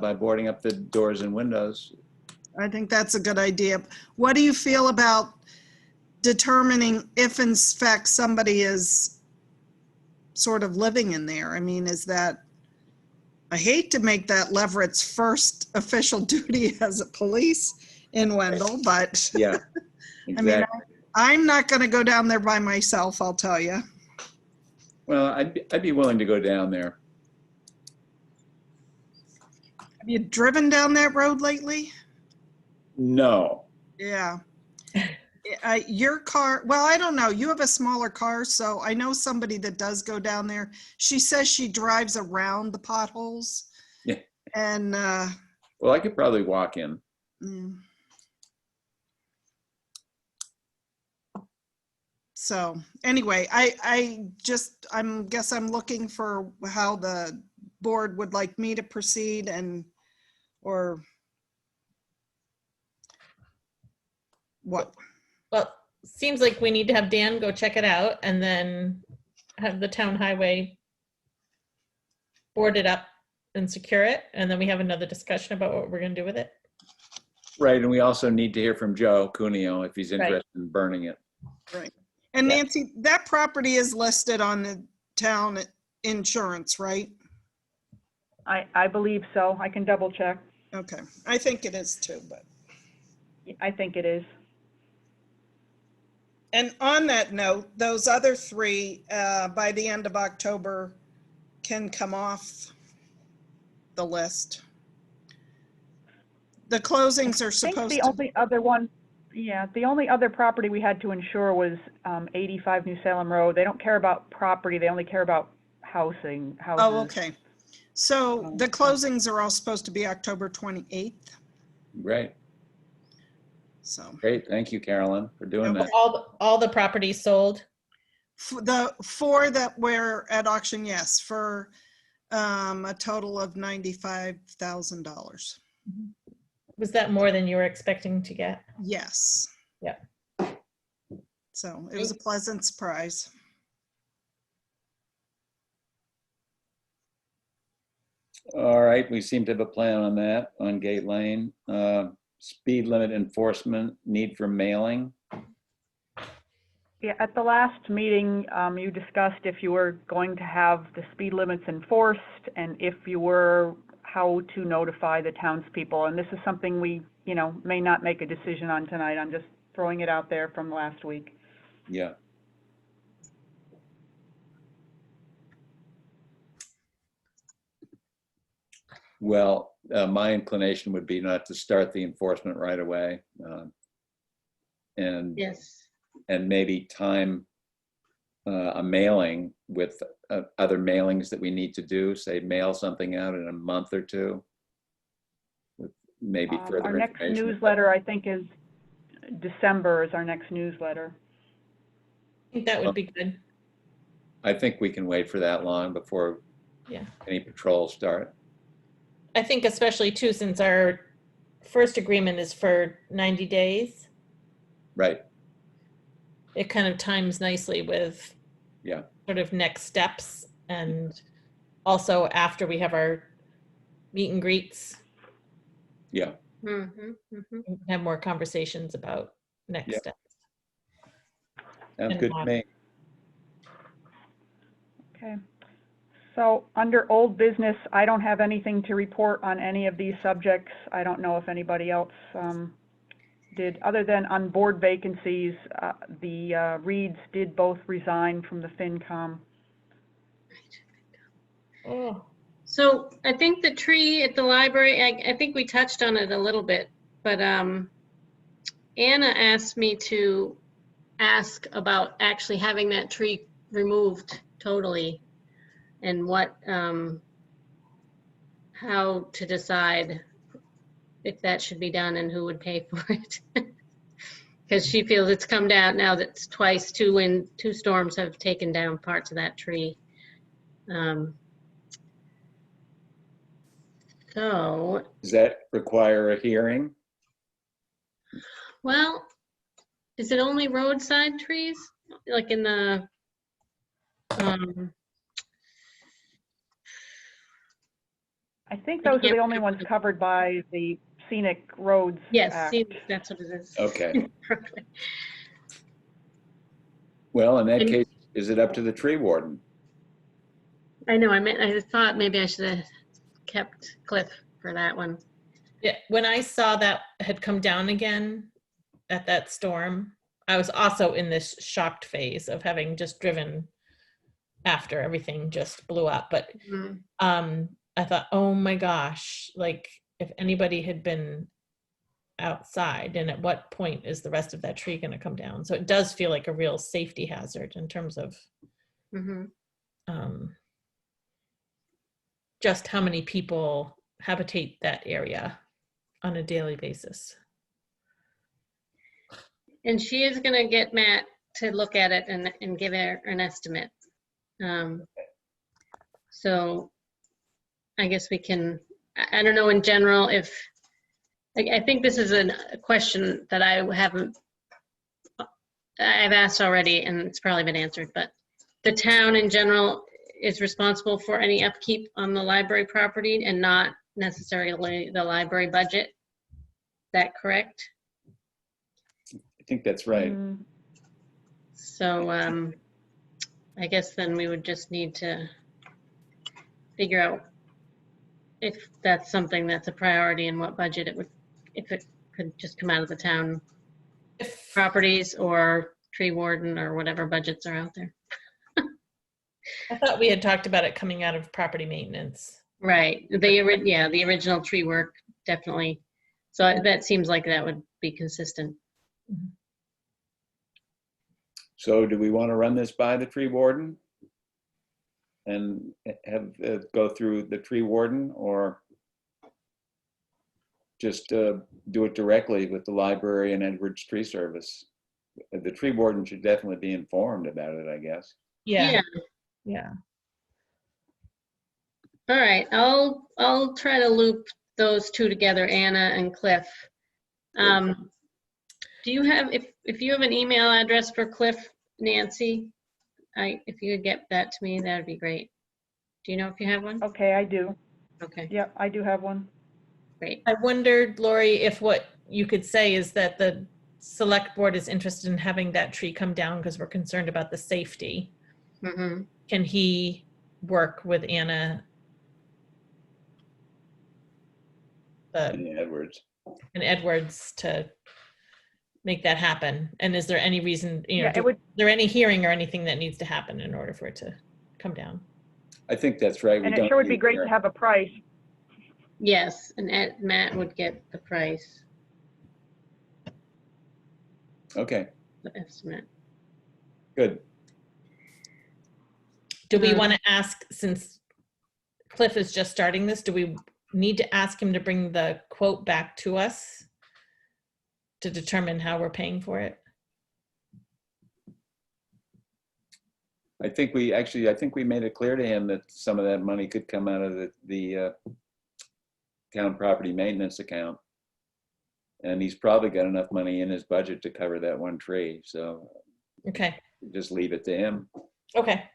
by boarding up the doors and windows. I think that's a good idea. What do you feel about determining if in fact somebody is sort of living in there? I mean, is that, I hate to make that Leverett's first official duty as a police in Wendell, but Yeah, exactly. I mean, I'm not going to go down there by myself, I'll tell you. Well, I'd be willing to go down there. Have you driven down that road lately? No. Yeah. Your car, well, I don't know. You have a smaller car, so I know somebody that does go down there. She says she drives around the potholes. Yeah. And well, I could probably walk in. So anyway, I guess I'm looking for how the board would like me to proceed or what? Well, seems like we need to have Dan go check it out and then have the town highway board it up and secure it. And then we have another discussion about what we're going to do with it. Right. And we also need to hear from Joe Cuneo if he's interested in burning it. Right. And Nancy, that property is listed on the town insurance, right? I believe so. I can double check. Okay. I think it is too, but. I think it is. And on that note, those other three, by the end of October, can come off the list. The closings are I think supposed the only other one, the only other property we had to insure was 85 New Salem Road. They don't care about property, they only care about houses. Oh, okay. So the closings are all supposed to be October 28th. Right. So Great. Thank you, Carolyn, for doing that. All the properties sold. the four that were at auction, yes, for a total of $95,000. Was that more than you were expecting to get? Yes. Yeah. So it was a pleasant surprise. All right, we seem to have a plan on that, on Gate Lane. Speed limit enforcement, need for mailing. Yeah, at the last meeting, you discussed if you were going to have the speed limits enforced, and if you were, how to notify the townspeople. And this is something we, may not make a decision on tonight. I'm just throwing it out there from last week. Yeah. Well, my inclination would be not to start the enforcement right away. And Yes. and maybe time a mailing with other mailings that we need to do, say mail something out in a month or two with maybe further Our next information. newsletter, I think, is December is our next newsletter. I think that would be good. I think we can wait for that long before Yeah. any patrols start. I think especially too, since our first agreement is for 90 days, Right. it kind of times nicely with Yeah. sort of next steps, and also after we have our meet and greets, Yeah. Mm-hmm, mm-hmm. we can have more conversations about next Yeah. steps. Sounds And good to me. Okay. So under old business, I don't have anything to report on any of these subjects. I don't know if anybody else did, other than on board vacancies. The Reeds did both resign from the FinCom. Oh, So I think the tree at the library, I think we touched on it a little bit, but Anna asked me to ask about actually having that tree removed totally, and what, how to decide if that should be done and who would pay for it. Because she feels it's come down now that it's twice, two storms have taken down parts of that tree. So, Does that require a hearing? well, is it only roadside trees? Like in the, I think those are the only ones covered by the Scenic Roads yes, Act. see, that's what it is. Okay. Well, in that case, is it up to the tree warden? I know, I thought maybe I should have kept Cliff for that one. yeah. When I saw that had come down again at that storm, I was also in this shocked phase of having just driven after everything just blew up. But I thought, oh my gosh, like if anybody had been outside, and at what point is the rest of that tree going to come down? So it does feel like a real safety hazard in terms of just how many people habitate that area on a daily basis. And she is going to get Matt to look at it and give her an estimate. So I guess we can, I don't know in general if, I think this is a question that I've asked already and it's probably been answered, but the town in general is responsible for any upkeep on the library property and not necessarily the library budget. Is that correct? I think that's right. So I guess then we would just need to figure out if that's something that's a priority and what budget it would, if it could just come out of the town properties or tree warden or whatever budgets are out there. I thought we had talked about it coming out of property maintenance. Right. The original tree work, definitely. So that seems like that would be consistent. So do we want to run this by the tree warden and have go through the tree warden, or just do it directly with the library and Edwards Tree Service? The tree warden should definitely be informed about it, I guess. Yeah. All right, I'll try to loop those two together, Anna and Cliff. Do you have, if you have an email address for Cliff, Nancy, if you could get that to me, that'd be great. Do you know if you have one? Okay, I do. Okay, Yep, I do have one. great. I wondered, Lori, if what you could say is that the select board is interested in having that tree come down because we're concerned about the safety, Mhm. can he work with Anna And Edwards. and Edwards to make that happen? And is there any reason, you know, Yeah, it would, is there any hearing or anything that needs to happen in order for it to come down? I think that's right. We and it don't sure would be need great here. to have a price. Yes, and Matt would get the price, Okay, the estimate. good. Do we want to ask, since Cliff is just starting this, do we need to ask him to bring the quote back to us to determine how we're paying for it? I think we made it clear to him that some of that money could come out of the town property maintenance account. And he's probably got enough money in his budget to cover that one tree. So Okay, just leave it to him. okay.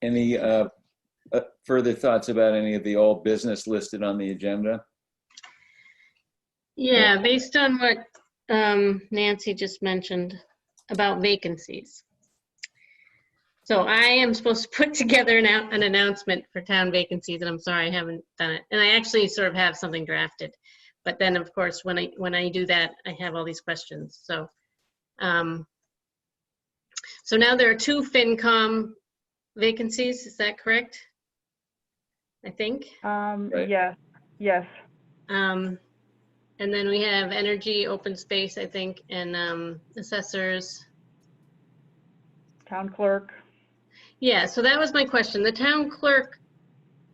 Any further thoughts about any of the old business listed on the agenda? Yeah, based on what Nancy just mentioned about vacancies. So I am supposed to put together an announcement for town vacancies, and I'm sorry I haven't done it. And I actually sort of have something drafted. But then, of course, when I do that, I have all these questions. So, so now there are 2 FinCom vacancies, is that correct? I think. Right. Yes, yes. And then we have energy, open space, I think, and assessors. Town clerk. Yeah, so that was my question. The town clerk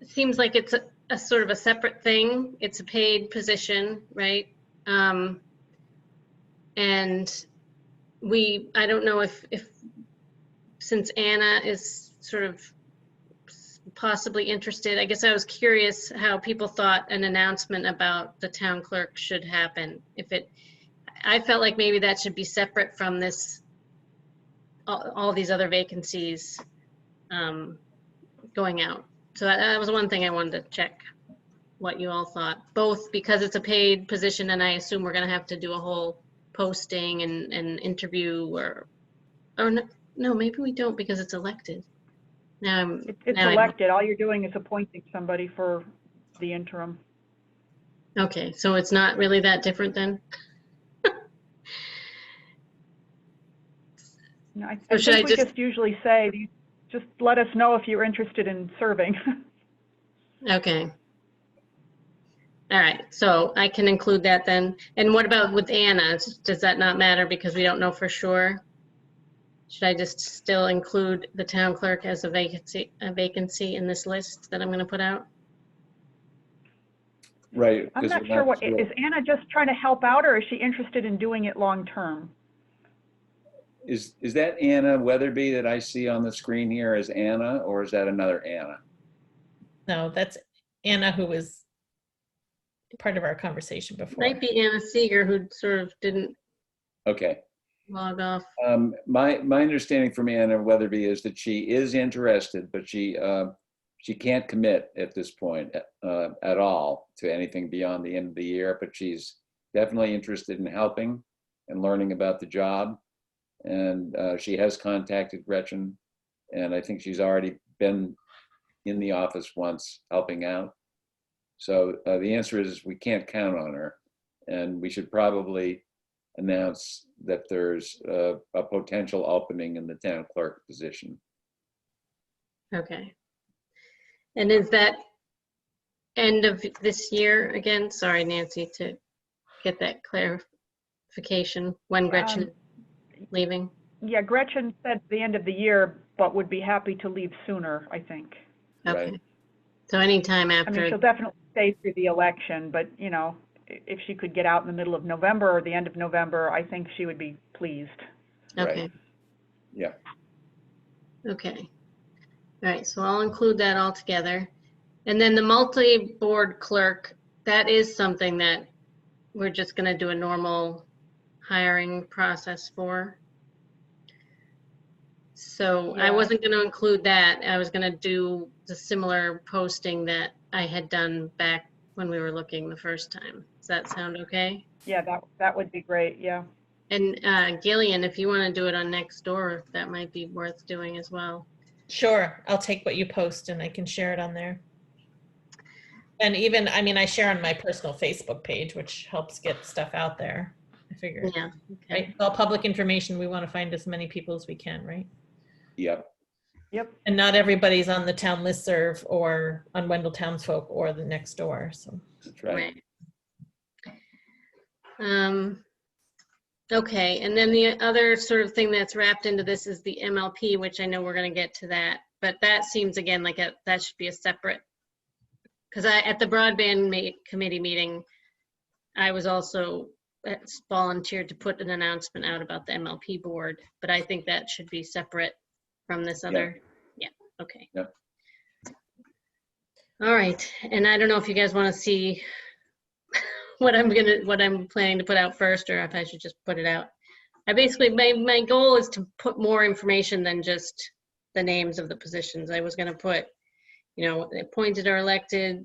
seems like it's a sort of a separate thing. It's a paid position, right? And I don't know if since Anna is sort of possibly interested, I guess I was curious how people thought an announcement about the town clerk should happen. I felt like maybe that should be separate from this, all these other vacancies going out. So that was one thing I wanted to check what you all thought, both because it's a paid position and I assume we're going to have to do a whole posting and interview or no, maybe we don't because it's elected. Now It's elected. All you're doing is appointing somebody for the interim. Okay, so it's not really that different then? No, I Or should think I we just- just usually say, just let us know if you're interested in serving. Okay. All right, so I can include that then. And what about with Anna? Does that not matter because we don't know for sure? Should I just still include the town clerk as a vacancy in this list that I'm going to put out? Right. I'm 'cause not we're sure is Anna just trying to help out or is she interested in doing it long-term? Is that Anna Weatherby that I see on the screen here as Anna, or is that another Anna? No, that's Anna, who was part of our conversation before. Might be Anna Seeger, who sort of didn't Okay. log off. My understanding from Anna Weatherby is that she is interested, but she can't commit at this point at all to anything beyond the end of the year, but she's definitely interested in helping and learning about the job. And she has contacted Gretchen, and I think she's already been in the office once helping out. So the answer is we can't count on her, and we should probably announce that there's a potential opening in the town clerk position. Okay. And is that end of this year again? Sorry, Nancy, to get that clarification when Gretchen is leaving. Yeah, Gretchen said the end of the year, but would be happy to leave sooner, I think. Okay. Right. So anytime I after. mean, she'll definitely stay through the election, but, you know, if she could get out in the middle of November or the end of November, I think she would be pleased. Okay. Right. Yeah. Okay. All right, so I'll include that all together. And then the multi-board clerk, that is something that we're just going to do a normal hiring process for. So I Yeah. wasn't going to include that. I was going to do the similar posting that I had done back when we were looking the first time. Does that sound okay? Yeah, that would be great, yeah. And Gillian, if you want to do it on Nextdoor, that might be worth doing as well. Sure, I'll take what you post and I can share it on there. And even, I mean, I share on my personal Facebook page, which helps get stuff out there. I figure, Yeah, okay. right? All public information, we want to find as many people as we can, right? Yep. Yep. And not everybody's on the town listserv or on Wendell Townsfolk or the Nextdoor, so. That's right. Okay, and then the other sort of thing that's wrapped into this is the MLP, which I know we're going to get to that, but that seems again like that should be a separate, because at the broadband committee meeting, I was also volunteered to put an announcement out about the MLP board, but I think that should be separate from this other. Yeah, okay. Yep. All right, and I don't know if you guys want to see what I'm planning to put out first, or if I should just put it out. I basically, my goal is to put more information than just the names of the positions. I was going to put, you know, appointed or elected,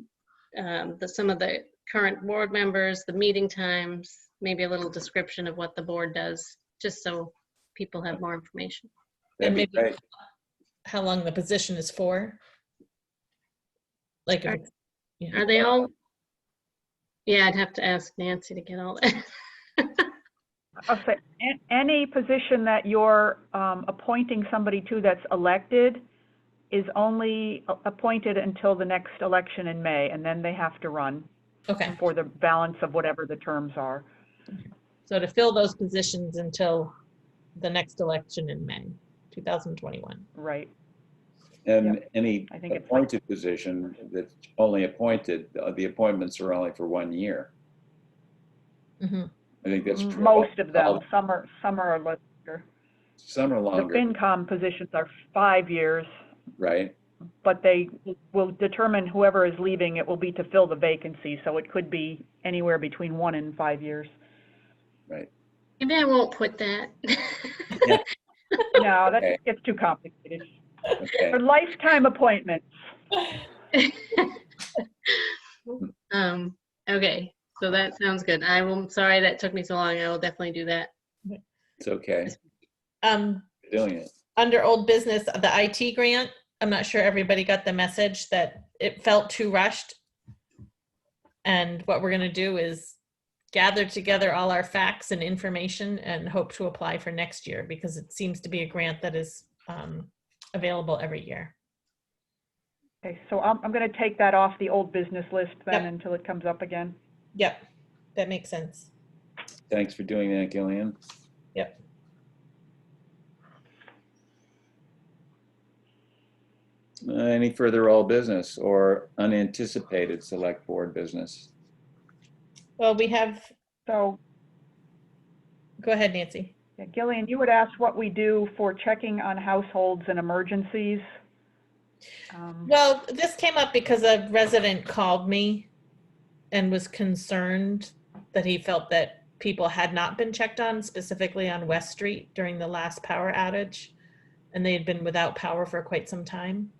some of the current board members, the meeting times, maybe a little description of what the board does, just so people have more information. That'd And be maybe great. how long the position is for. Like, if it's, yeah. Are they all? Yeah, I'd have to ask Nancy to get all that. I'll say, any position that you're appointing somebody to that's elected is only appointed until the next election in May, and then they have to run Okay, for the balance of whatever the terms are. so to fill those positions until the next election in May 2021. Right. And any I think it's appointed position that's only appointed, the appointments are only for 1 year. Mhm. I think that's true. Most of them. All- Some are longer. Some are The longer, FinCom positions are 5 years, right? but they will determine whoever is leaving, it will be to fill the vacancy. So it could be anywhere between 1 and 5 years. Right. Maybe I won't put that. No, that Okay. just gets too complicated. Okay. For lifetime appointments. Okay, so that sounds good. Sorry that took me so long. I will definitely do that. It's okay. Um, Doing it. under old business, the IT grant, I'm not sure everybody got the message that it felt too rushed. And what we're gonna do is gather together all our facts and information and hope to apply for next year, because it seems to be a grant that is available every year. Okay, so I'm going to take that off the old business list then Yep. until it comes up again. Yep, that makes sense. Thanks for doing that, Gillian. Yep. Any further old business or unanticipated select board business? Well, we have, So, go ahead, Nancy. yeah, Gillian, you would ask what we do for checking on households and emergencies. Well, this came up because a resident called me and was concerned that he felt that people had not been checked on, specifically on West Street during the last power outage, and they had been without power for quite some time.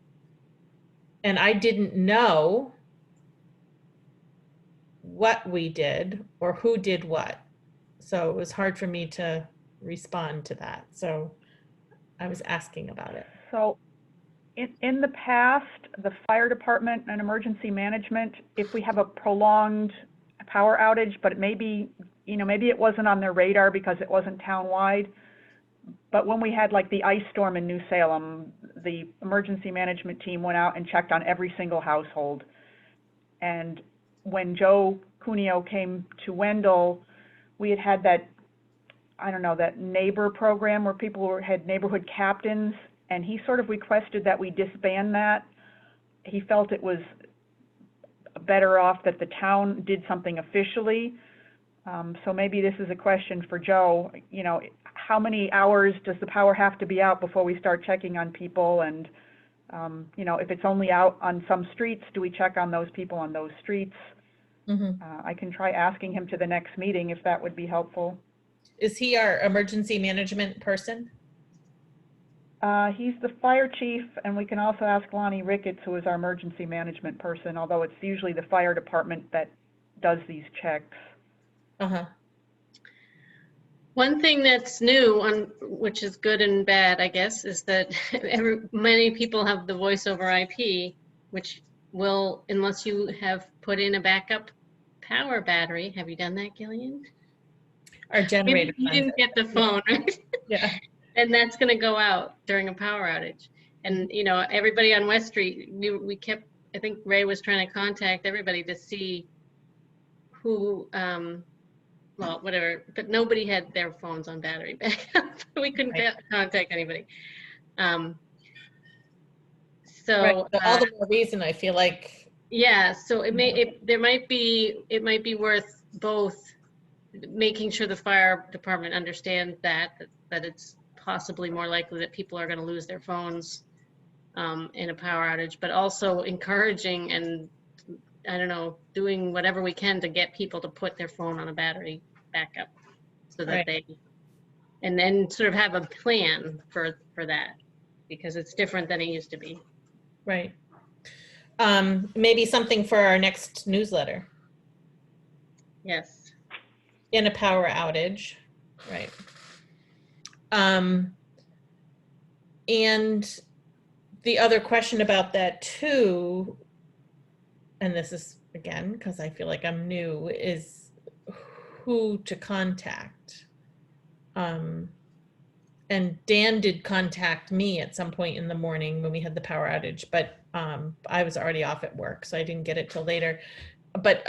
And I didn't know what we did or who did what. So it was hard for me to respond to that. So I was asking about it. So, in the past, the fire department and emergency management, if we have a prolonged power outage, but it may be, maybe it wasn't on their radar because it wasn't townwide. But when we had like the ice storm in New Salem, the emergency management team went out and checked on every single household. And when Joe Cuneo came to Wendell, we had that, that neighbor program where people had neighborhood captains, and he sort of requested that we disband that. He felt it was better off that the town did something officially. So maybe this is a question for Joe, how many hours does the power have to be out before we start checking on people? And, if it's only out on some streets, do we check on those people on those streets? I can try asking him to the next meeting if that would be helpful. Is he our emergency management person? He's the fire chief, and we can also ask Lonnie Ricketts, who is our emergency management person, although it's usually the fire department that does these checks. Uh-huh. One thing that's new, which is good and bad, I guess, is that many people have the voice over IP, which will, unless you have put in a backup power battery. Have you done that, Gillian? Our generator. Maybe you didn't get the phone, right? Yeah. And that's going to go out during a power outage. And, you know, everybody on West Street, we kept, I think Ray was trying to contact everybody to see who, well, whatever, but nobody had their phones on battery backup. We couldn't contact anybody. So, Right. So all the more reason I feel like. yeah, so it might be worth both making sure the fire department understands that it's possibly more likely that people are going to lose their phones in a power outage, but also encouraging and, I don't know, doing whatever we can to get people to put their phone on a battery backup so that and then sort of have a plan for that, because it's different than it used to be. Right. Maybe something for our next newsletter. Yes. In a power outage, right. And the other question about that too, and this is again, because I feel like I'm new, is who to contact. And Dan did contact me at some point in the morning when we had the power outage, but I was already off at work, so I didn't get it till later. But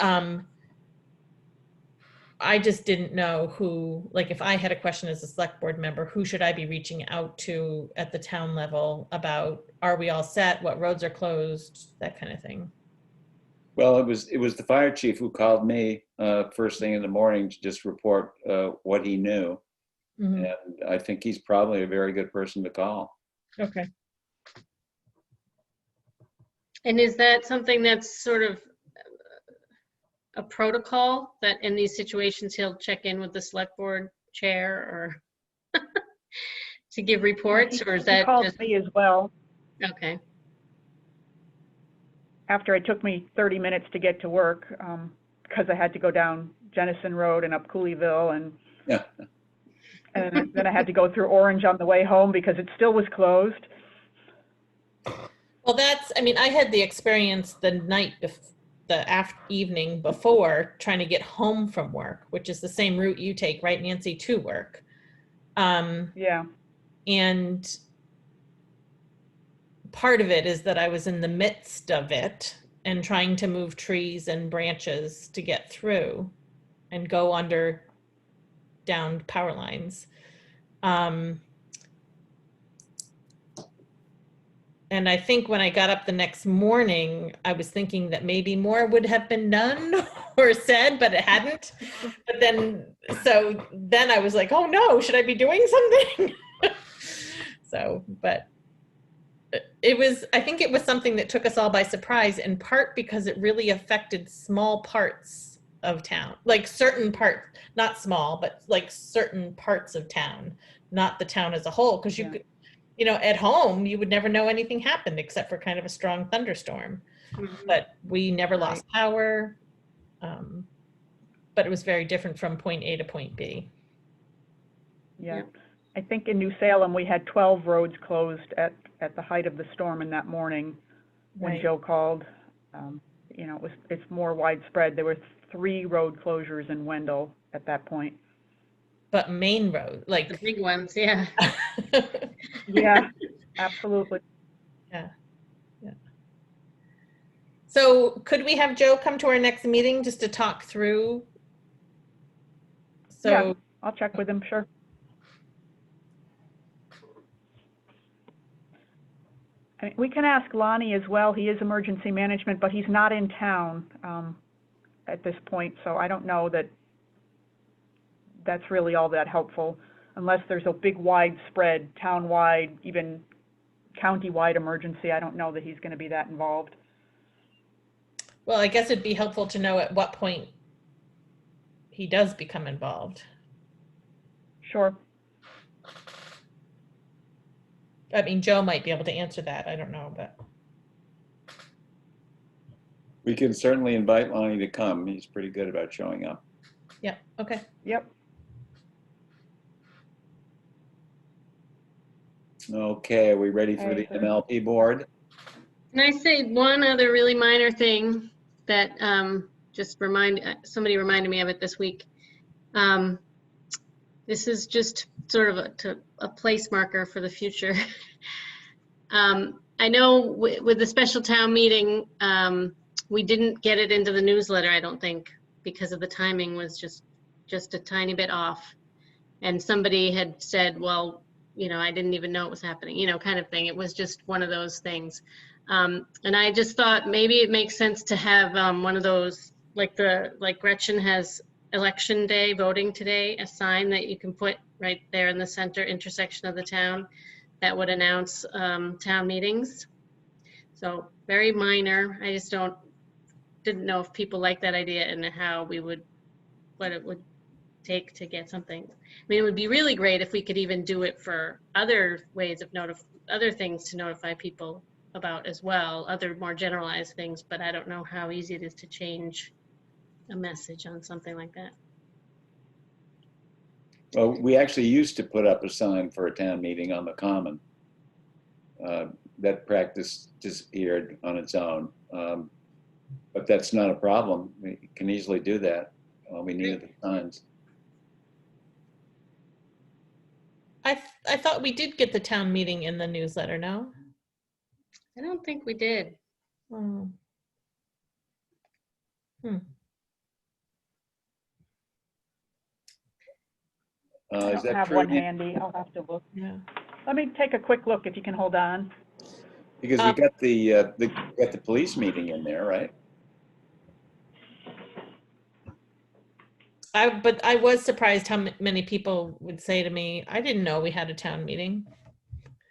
I just didn't know who, like if I had a question as a select board member, who should I be reaching out to at the town level about, are we all set? What roads are closed? That kind of thing. Well, it was the fire chief who called me first thing in the morning to just report what he knew. Mm-hmm. And I think he's probably a very good person to call. Okay. And is that something that's sort of a protocol that in these situations he'll check in with the select board chair or to give reports, or is that he called just me as well okay? after it took me 30 minutes to get to work because I had to go down Jennison Road and up Cooleyville, and Yeah. and then I had to go through Orange on the way home because it still was closed. Well, that's, I mean, I had the experience the night evening before trying to get home from work, which is the same route you take, right, Nancy, to work. Yeah. And part of it is that I was in the midst of it and trying to move trees and branches to get through and go under downed power lines. And I think when I got up the next morning, I was thinking that maybe more would have been done or said, but it hadn't. But then, so then I was like, oh no, should I be doing something? So, but it was, I think it was something that took us all by surprise, in part because it really affected small parts of town, like certain parts, not small, but like certain parts of town, not the town as a whole. Because you could, you know, at home, you would never know anything happened except for kind of a strong thunderstorm. Mm-hmm. But we never lost power. But it was very different from point A to point B. Yeah. I think in New Salem, we had 12 roads closed at the height of the storm in that morning when Right. Joe called. You know, it's more widespread. There were 3 road closures in Wendell at that point. But main road, like The big ones, yeah. Yeah, absolutely. Yeah. Yeah. So could we have Joe come to our next meeting just to talk through? So Yeah, I'll check with him, sure. I mean, we can ask Lonnie as well. He is emergency management, but he's not in town at this point, so I don't know that that's really all that helpful, unless there's a big widespread, town-wide, even county-wide emergency. I don't know that he's going to be that involved. well, I guess it'd be helpful to know at what point he does become involved. Sure. I mean, Joe might be able to answer that. I don't know, but We can certainly invite Lonnie to come. He's pretty good about showing up. yeah, okay. Yep. Okay, are we ready for the Okay, sir. MLP board? Can I say one other really minor thing that just somebody reminded me of it this week. This is just sort of a place marker for the future. I know with the special town meeting, we didn't get it into the newsletter, I don't think, because of the timing was just a tiny bit off. And somebody had said, well, you know, I didn't even know it was happening, you know, kind of thing. It was just one of those things. And I just thought maybe it makes sense to have one of those, like Gretchen has election day, voting today, a sign that you can put right there in the center intersection of the town that would announce town meetings. So very minor. I just didn't know if people like that idea and what it would take to get something. I mean, it would be really great if we could even do it for other ways of other things to notify people about as well, other more generalized things, but I don't know how easy it is to change a message on something like that. Well, we actually used to put up a sign for a town meeting on the common. That practice disappeared on its own. But that's not a problem. We can easily do that. All we needed the signs. I thought we did get the town meeting in the newsletter, no? I don't think we did. Oh. I Is don't that have true? one handy. I'll have to look. Yeah. Let me take a quick look if you can hold on. Because we got the police meeting in there, right? But I was surprised how many people would say to me, I didn't know we had a town meeting.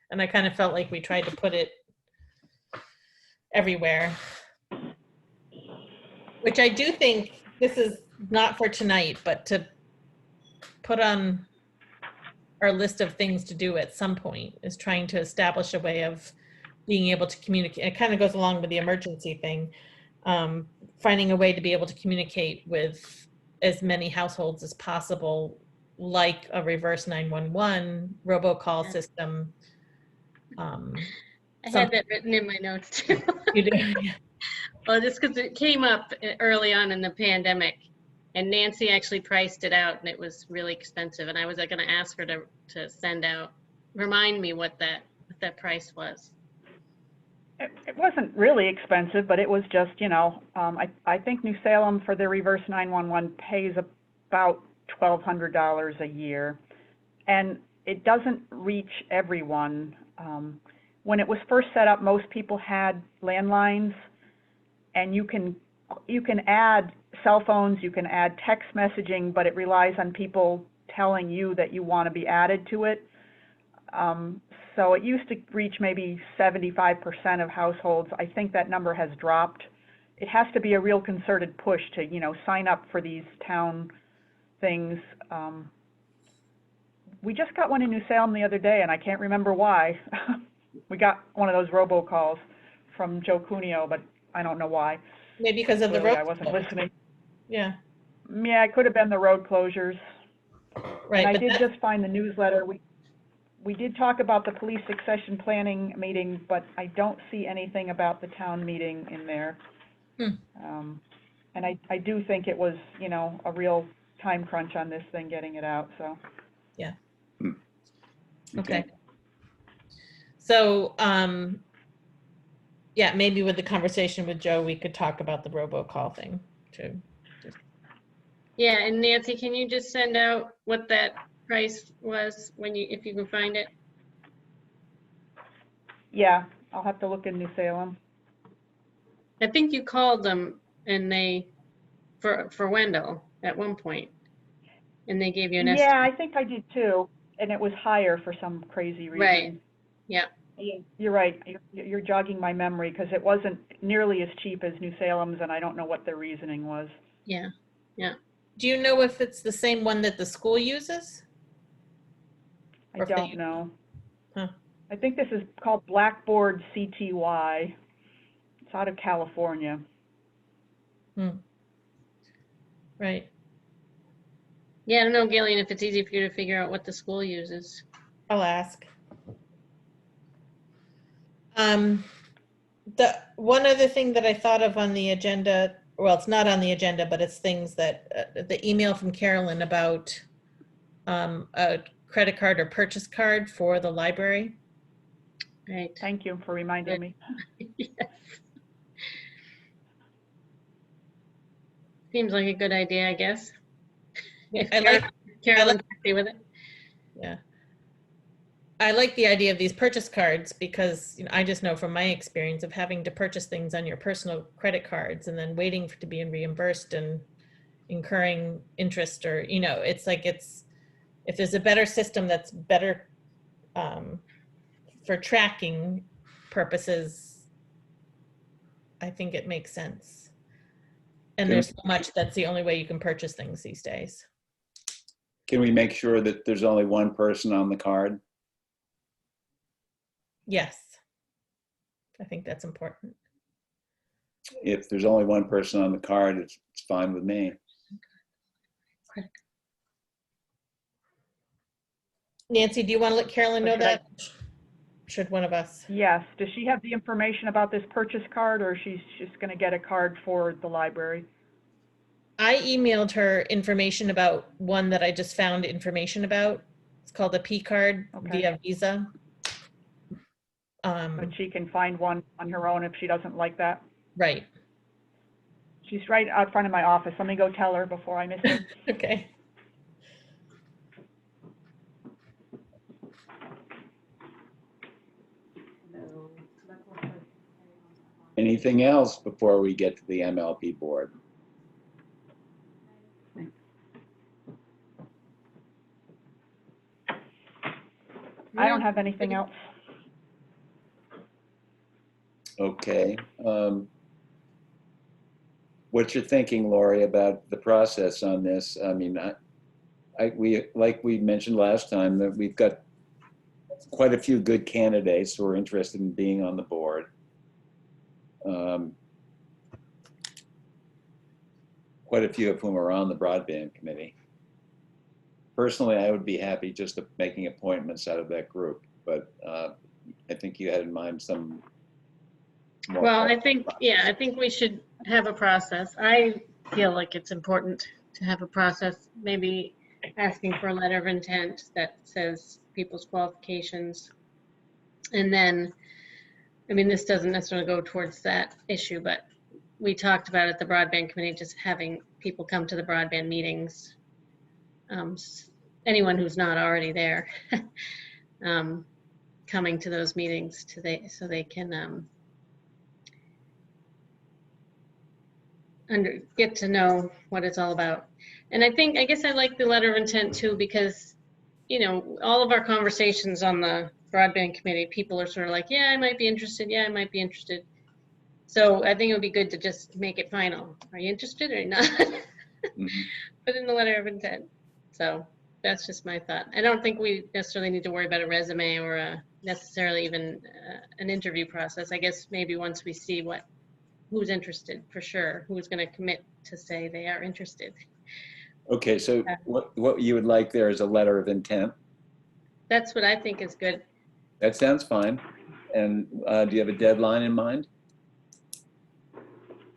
And I kind of felt like we tried to put it everywhere. Which I do think this is not for tonight, but to put on our list of things to do at some point is trying to establish a way of being able to communicate. It kind of goes along with the emergency thing. Finding a way to be able to communicate with as many households as possible, like a reverse 911 robocall system. I had that written in my notes too. You do? Well, just because it came up early on in the pandemic, and Nancy actually priced it out, and it was really expensive. And I was going to ask her to remind me what that price was. It wasn't really expensive, but it was just, you know, I think New Salem for their reverse 911 pays about $1,200 a year, and it doesn't reach everyone. When it was first set up, most people had landlines, and you can add cell phones, you can add text messaging, but it relies on people telling you that you want to be added to it. So it used to reach maybe 75% of households. I think that number has dropped. It has to be a real concerted push to, you know, sign up for these town things. We just got one in New Salem the other day, and I can't remember why. We got one of those robocalls from Joe Cuneo, but I don't know why. Maybe because of the Clearly, road. I wasn't listening. Yeah. Yeah, it could have been the road closures. Right. And I but did that- just find the newsletter. We did talk about the police succession planning meeting, but I don't see anything about the town meeting in there. And I do think it was, you know, a real time crunch on this thing, getting it out, so. Yeah. Okay. So, yeah, maybe with the conversation with Joe, we could talk about the robocall thing too. Yeah, and Nancy, can you just send out what that price was if you can find it? Yeah, I'll have to look in New Salem. I think you called them and for Wendell at one point, and they gave you an estimate. Yeah, I think I did too, and it was higher for some crazy reason. Right. Yeah. You're right. You're jogging my memory, because it wasn't nearly as cheap as New Salem's, and I don't know what their reasoning was. Yeah. Yeah. Do you know if it's the same one that the school uses? I Or if they don't use- know. Huh. I think this is called Blackboard CTY. It's out of California. Right. Yeah, I don't know, Gillian, if it's easy for you to figure out what the school uses. I'll ask. The one other thing that I thought of on the agenda, well, it's not on the agenda, but it's things that the email from Carolyn about a credit card or purchase card for the library. Right. Thank you for reminding me. Yes. Seems like a good idea, I guess. If I like Carolyn's happy with it. Yeah. I like the idea of these purchase cards because I just know from my experience of having to purchase things on your personal credit cards and then waiting to be reimbursed and incurring interest, or it's like if there's a better system that's better for tracking purposes, I think it makes sense. And there's so much that's the only way you can purchase things these days. Can we make sure that there's only one person on the card? Yes. I think that's important. If there's only one person on the card, it's fine with me. Nancy, do you want to let Carolyn So know should that? Should one of us? Yes. Does she have the information about this purchase card, or she's just going to get a card for the library? I emailed her information about one that I just found information about. It's called a P card via Visa. But she can find one on her own if she doesn't like that. Right. She's right out front of my office. Let me go tell her before I miss her. Okay. Anything else before we get to the MLP board? I don't have anything else. Okay. What's your thinking, Lori, about the process on this? I mean, we like we mentioned last time that we've got quite a few good candidates who are interested in being on the board. Quite a few of whom are on the broadband committee. Personally, I would be happy just making appointments out of that group, but I think you had in mind some more. Well, I think we should have a process. I feel like it's important to have a process, maybe asking for a letter of intent that says people's qualifications. And then, I mean, this doesn't necessarily go towards that issue, but we talked about at the broadband committee, just having people come to the broadband meetings. Anyone who's not already there, coming to those meetings so they can get to know what it's all about. And I guess I like the letter of intent too, because, all of our conversations on the broadband committee, people are sort of like, yeah, I might be interested. Yeah, I might be interested. So I think it would be good to just make it final. Are you interested or not? Mm-hmm. Put in the letter of intent. So that's just my thought. I don't think we necessarily need to worry about a resume or necessarily even an interview process. I guess maybe once we see who's interested for sure, who's going to commit to say they are interested. Okay, so what you would like there is a letter of intent. That's what I think is good. That sounds fine. And do you have a deadline in mind?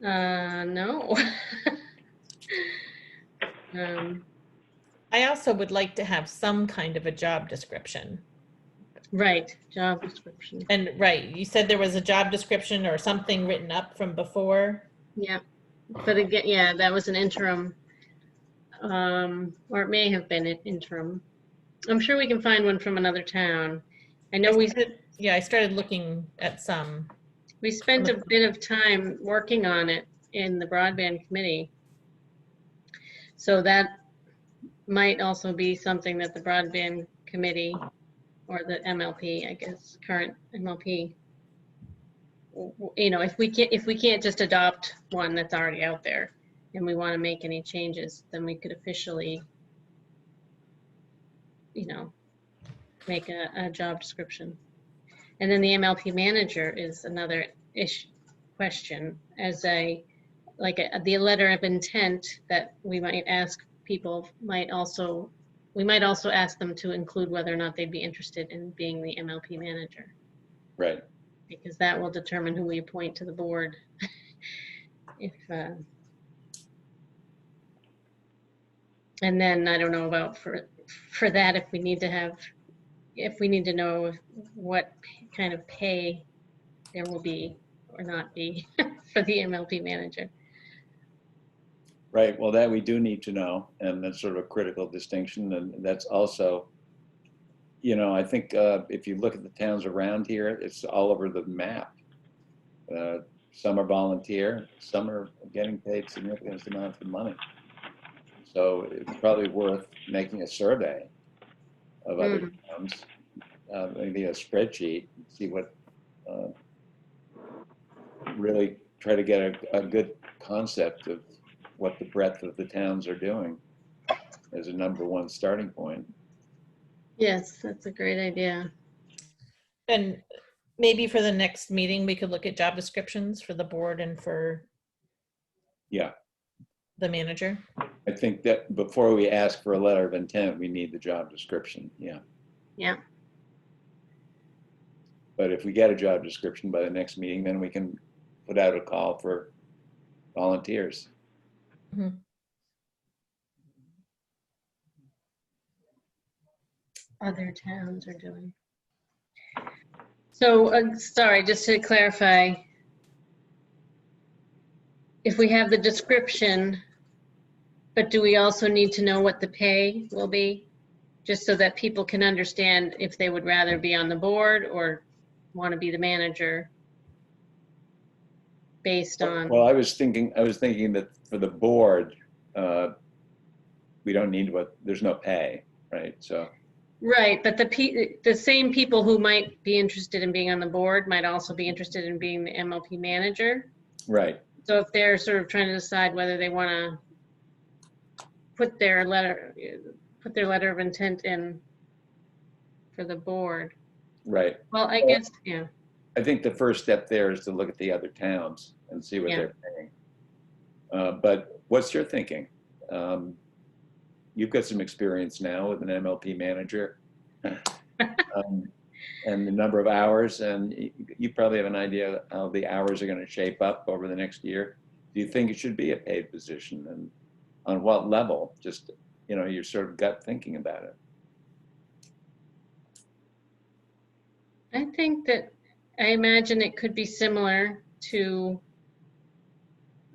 No. I also would like to have some kind of a job description. Right, job description. And right, you said there was a job description or something written up from before. Yeah, but again, yeah, that was an interim, or it may have been an interim. I'm sure we can find one from another town. I know I started looking at some. We spent a bit of time working on it in the broadband committee. So that might also be something that the broadband committee or the MLP, I guess, current MLP, if we can't just adopt one that's already out there and we want to make any changes, then we could officially, make a job description. And then the MLP manager is another question as the letter of intent that we might ask people we might also ask them to include whether or not they'd be interested in being the MLP manager, Right. because that will determine who we appoint to the board. If and then I don't know about for that, if we need to know what kind of pay there will be or not be for the MLP manager. Right. Well, that we do need to know, and that's sort of a critical distinction. And that's also, I think if you look at the towns around here, it's all over the map. Some are volunteer, some are getting paid significant amounts of money. So it's probably worth making a survey of other towns, maybe a spreadsheet, see what, really try to get a good concept of what the breadth of the towns are doing as a number one starting point. Yes, that's a great idea. And maybe for the next meeting, we could look at job descriptions for the board and for Yeah, the manager. I think that before we ask for a letter of intent, we need the job description. Yeah. Yeah. But if we get a job description by the next meeting, then we can put out a call for volunteers. Other towns are doing. So, sorry, just to clarify, if we have the description, but do we also need to know what the pay will be? Just so that people can understand if they would rather be on the board or want to be the manager based on. Well, I was thinking that for the board, we don't need there's no pay, right? So. Right, but the same people who might be interested in being on the board might also be interested in being the MLP manager. Right. So if they're sort of trying to decide whether they want to put their letter of intent in for the board. Right. Well, I guess, yeah. I think the first step there is to look at the other towns and see what they're paying. But what's your thinking? You've got some experience now with an MLP manager and the number of hours, and you probably have an idea how the hours are going to shape up over the next year. Do you think it should be a paid position, and on what level? Just, your sort of gut thinking about it. I think that, I imagine it could be similar to,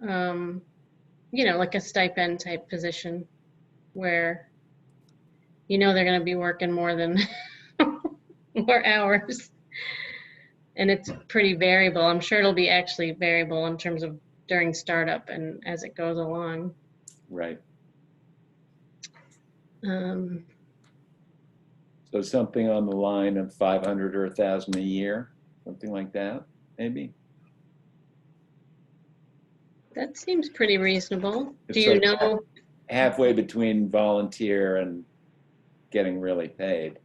like a stipend type position where, they're going to be working more than more hours. And it's pretty variable. I'm sure it'll be actually variable in terms of during startup and as it goes along. Right. Um, So something on the line of 500 or 1,000 a year, something like that, maybe. that seems pretty reasonable. It's Do you sort of know? halfway between volunteer and getting really paid.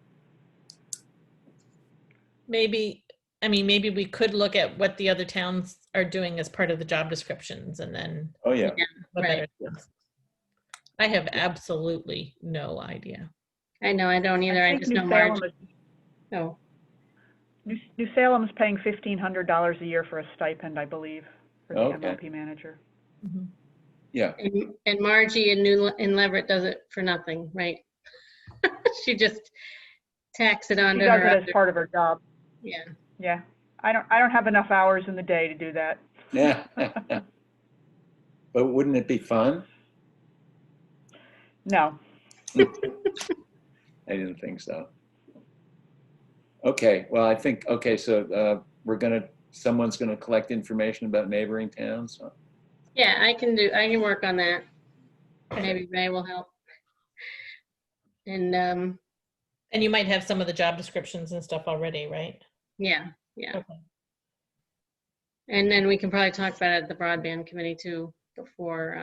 Maybe we could look at what the other towns are doing as part of the job descriptions and then. Oh, yeah. a better Right. sense. I have absolutely no idea. I know, I don't either. I think just New know Salem Marge. Oh, New Salem is paying $1,500 a year for a stipend, I believe, for the Okay. MLP manager. Yeah. and Margie in Leverett does it for nothing, right? She just tacks it She onto does her. it as part of her job. Yeah. Yeah. I don't have enough hours in the day to do that. Yeah. But wouldn't it be fun? No. I didn't think so. Okay, well, I think, so someone's gonna collect information about neighboring towns. Yeah, I can work on that. Maybe Ray will help. And And you might have some of the job descriptions and stuff already, right? yeah. Okay. And then we can probably talk about it at the broadband committee too before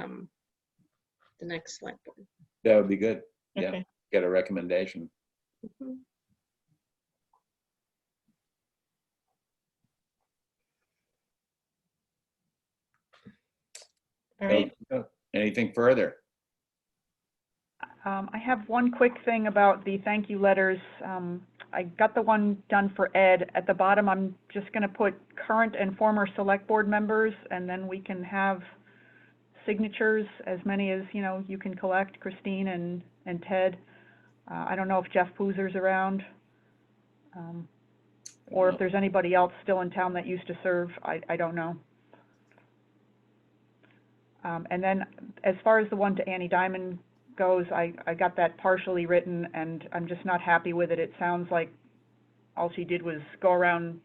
the next select board. That would be good. Yeah, Okay. get a recommendation. Mhm. All right. Anything further? I have one quick thing about the thank you letters. I got the one done for Ed. At the bottom, I'm just going to put current and former select board members, and then we can have signatures, as many as, you know, you can collect, Christine and Ted. I don't know if Jeff Poozer's around, or if there's anybody else still in town that used to serve. I don't know. And then as far as the one to Annie Diamond goes, I got that partially written, and I'm just not happy with it. It sounds like all she did was go around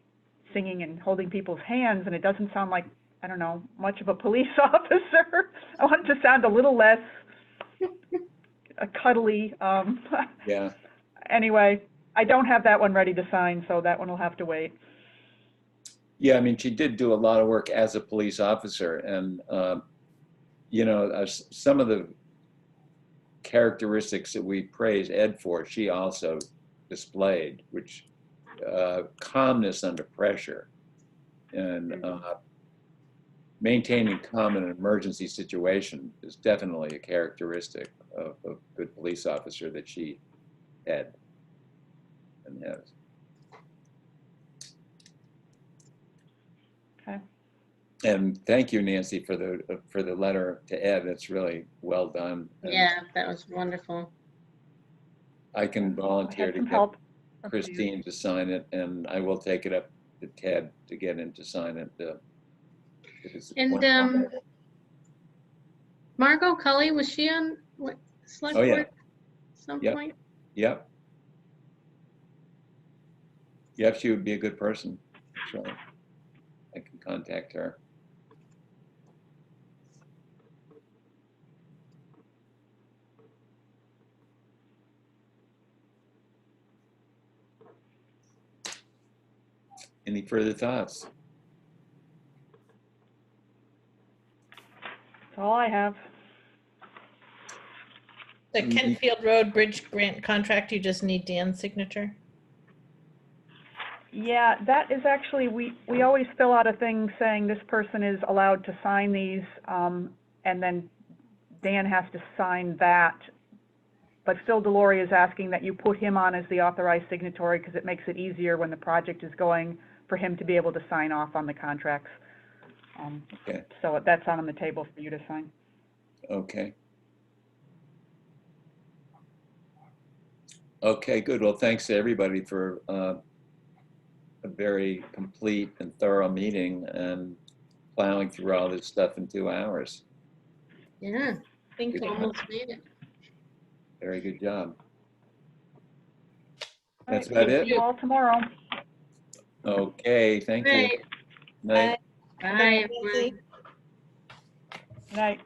singing and holding people's hands, and it doesn't sound like, I don't know, much of a police officer. I want it to sound a little less cuddly. Yeah. Anyway, I don't have that one ready to sign, so that one will have to wait. Yeah, I mean, she did do a lot of work as a police officer, and you know, some of the characteristics that we praise Ed for, she also displayed, which calmness under pressure and maintaining calm in an emergency situation is definitely a characteristic of a good police officer that she had and has. Okay. And thank you, Nancy, for the letter to Ed. It's really well done. And Yeah, that was wonderful. I can I volunteer had to some get help. Christine to sign it, and I will take it up to Ted to get him to sign it. If it's And, one- Margot Cully, was she on what, select Oh, yeah. board? Some Yep. point? Yep. Yep, she would be a good person. So I can contact her. Any further thoughts? That's all I have. The Kentfield Road Bridge Grant contract, you just need Dan's signature? Yeah, that is actually, we always fill out a thing saying this person is allowed to sign these, and then Dan has to sign that. But Phil Delory is asking that you put him on as the authorized signatory because it makes it easier when the project is going for him to be able to sign off on the contracts. Okay. So that's on the table for you to sign. Okay. Okay, good. Well, thanks to everybody for a very complete and thorough meeting and plowing through all this stuff in 2 hours. Yeah, Thank you. almost made it. Very good job. All That's right, about see it? you all tomorrow. Okay, thank you. Great. Night. Bye, everyone. Good night.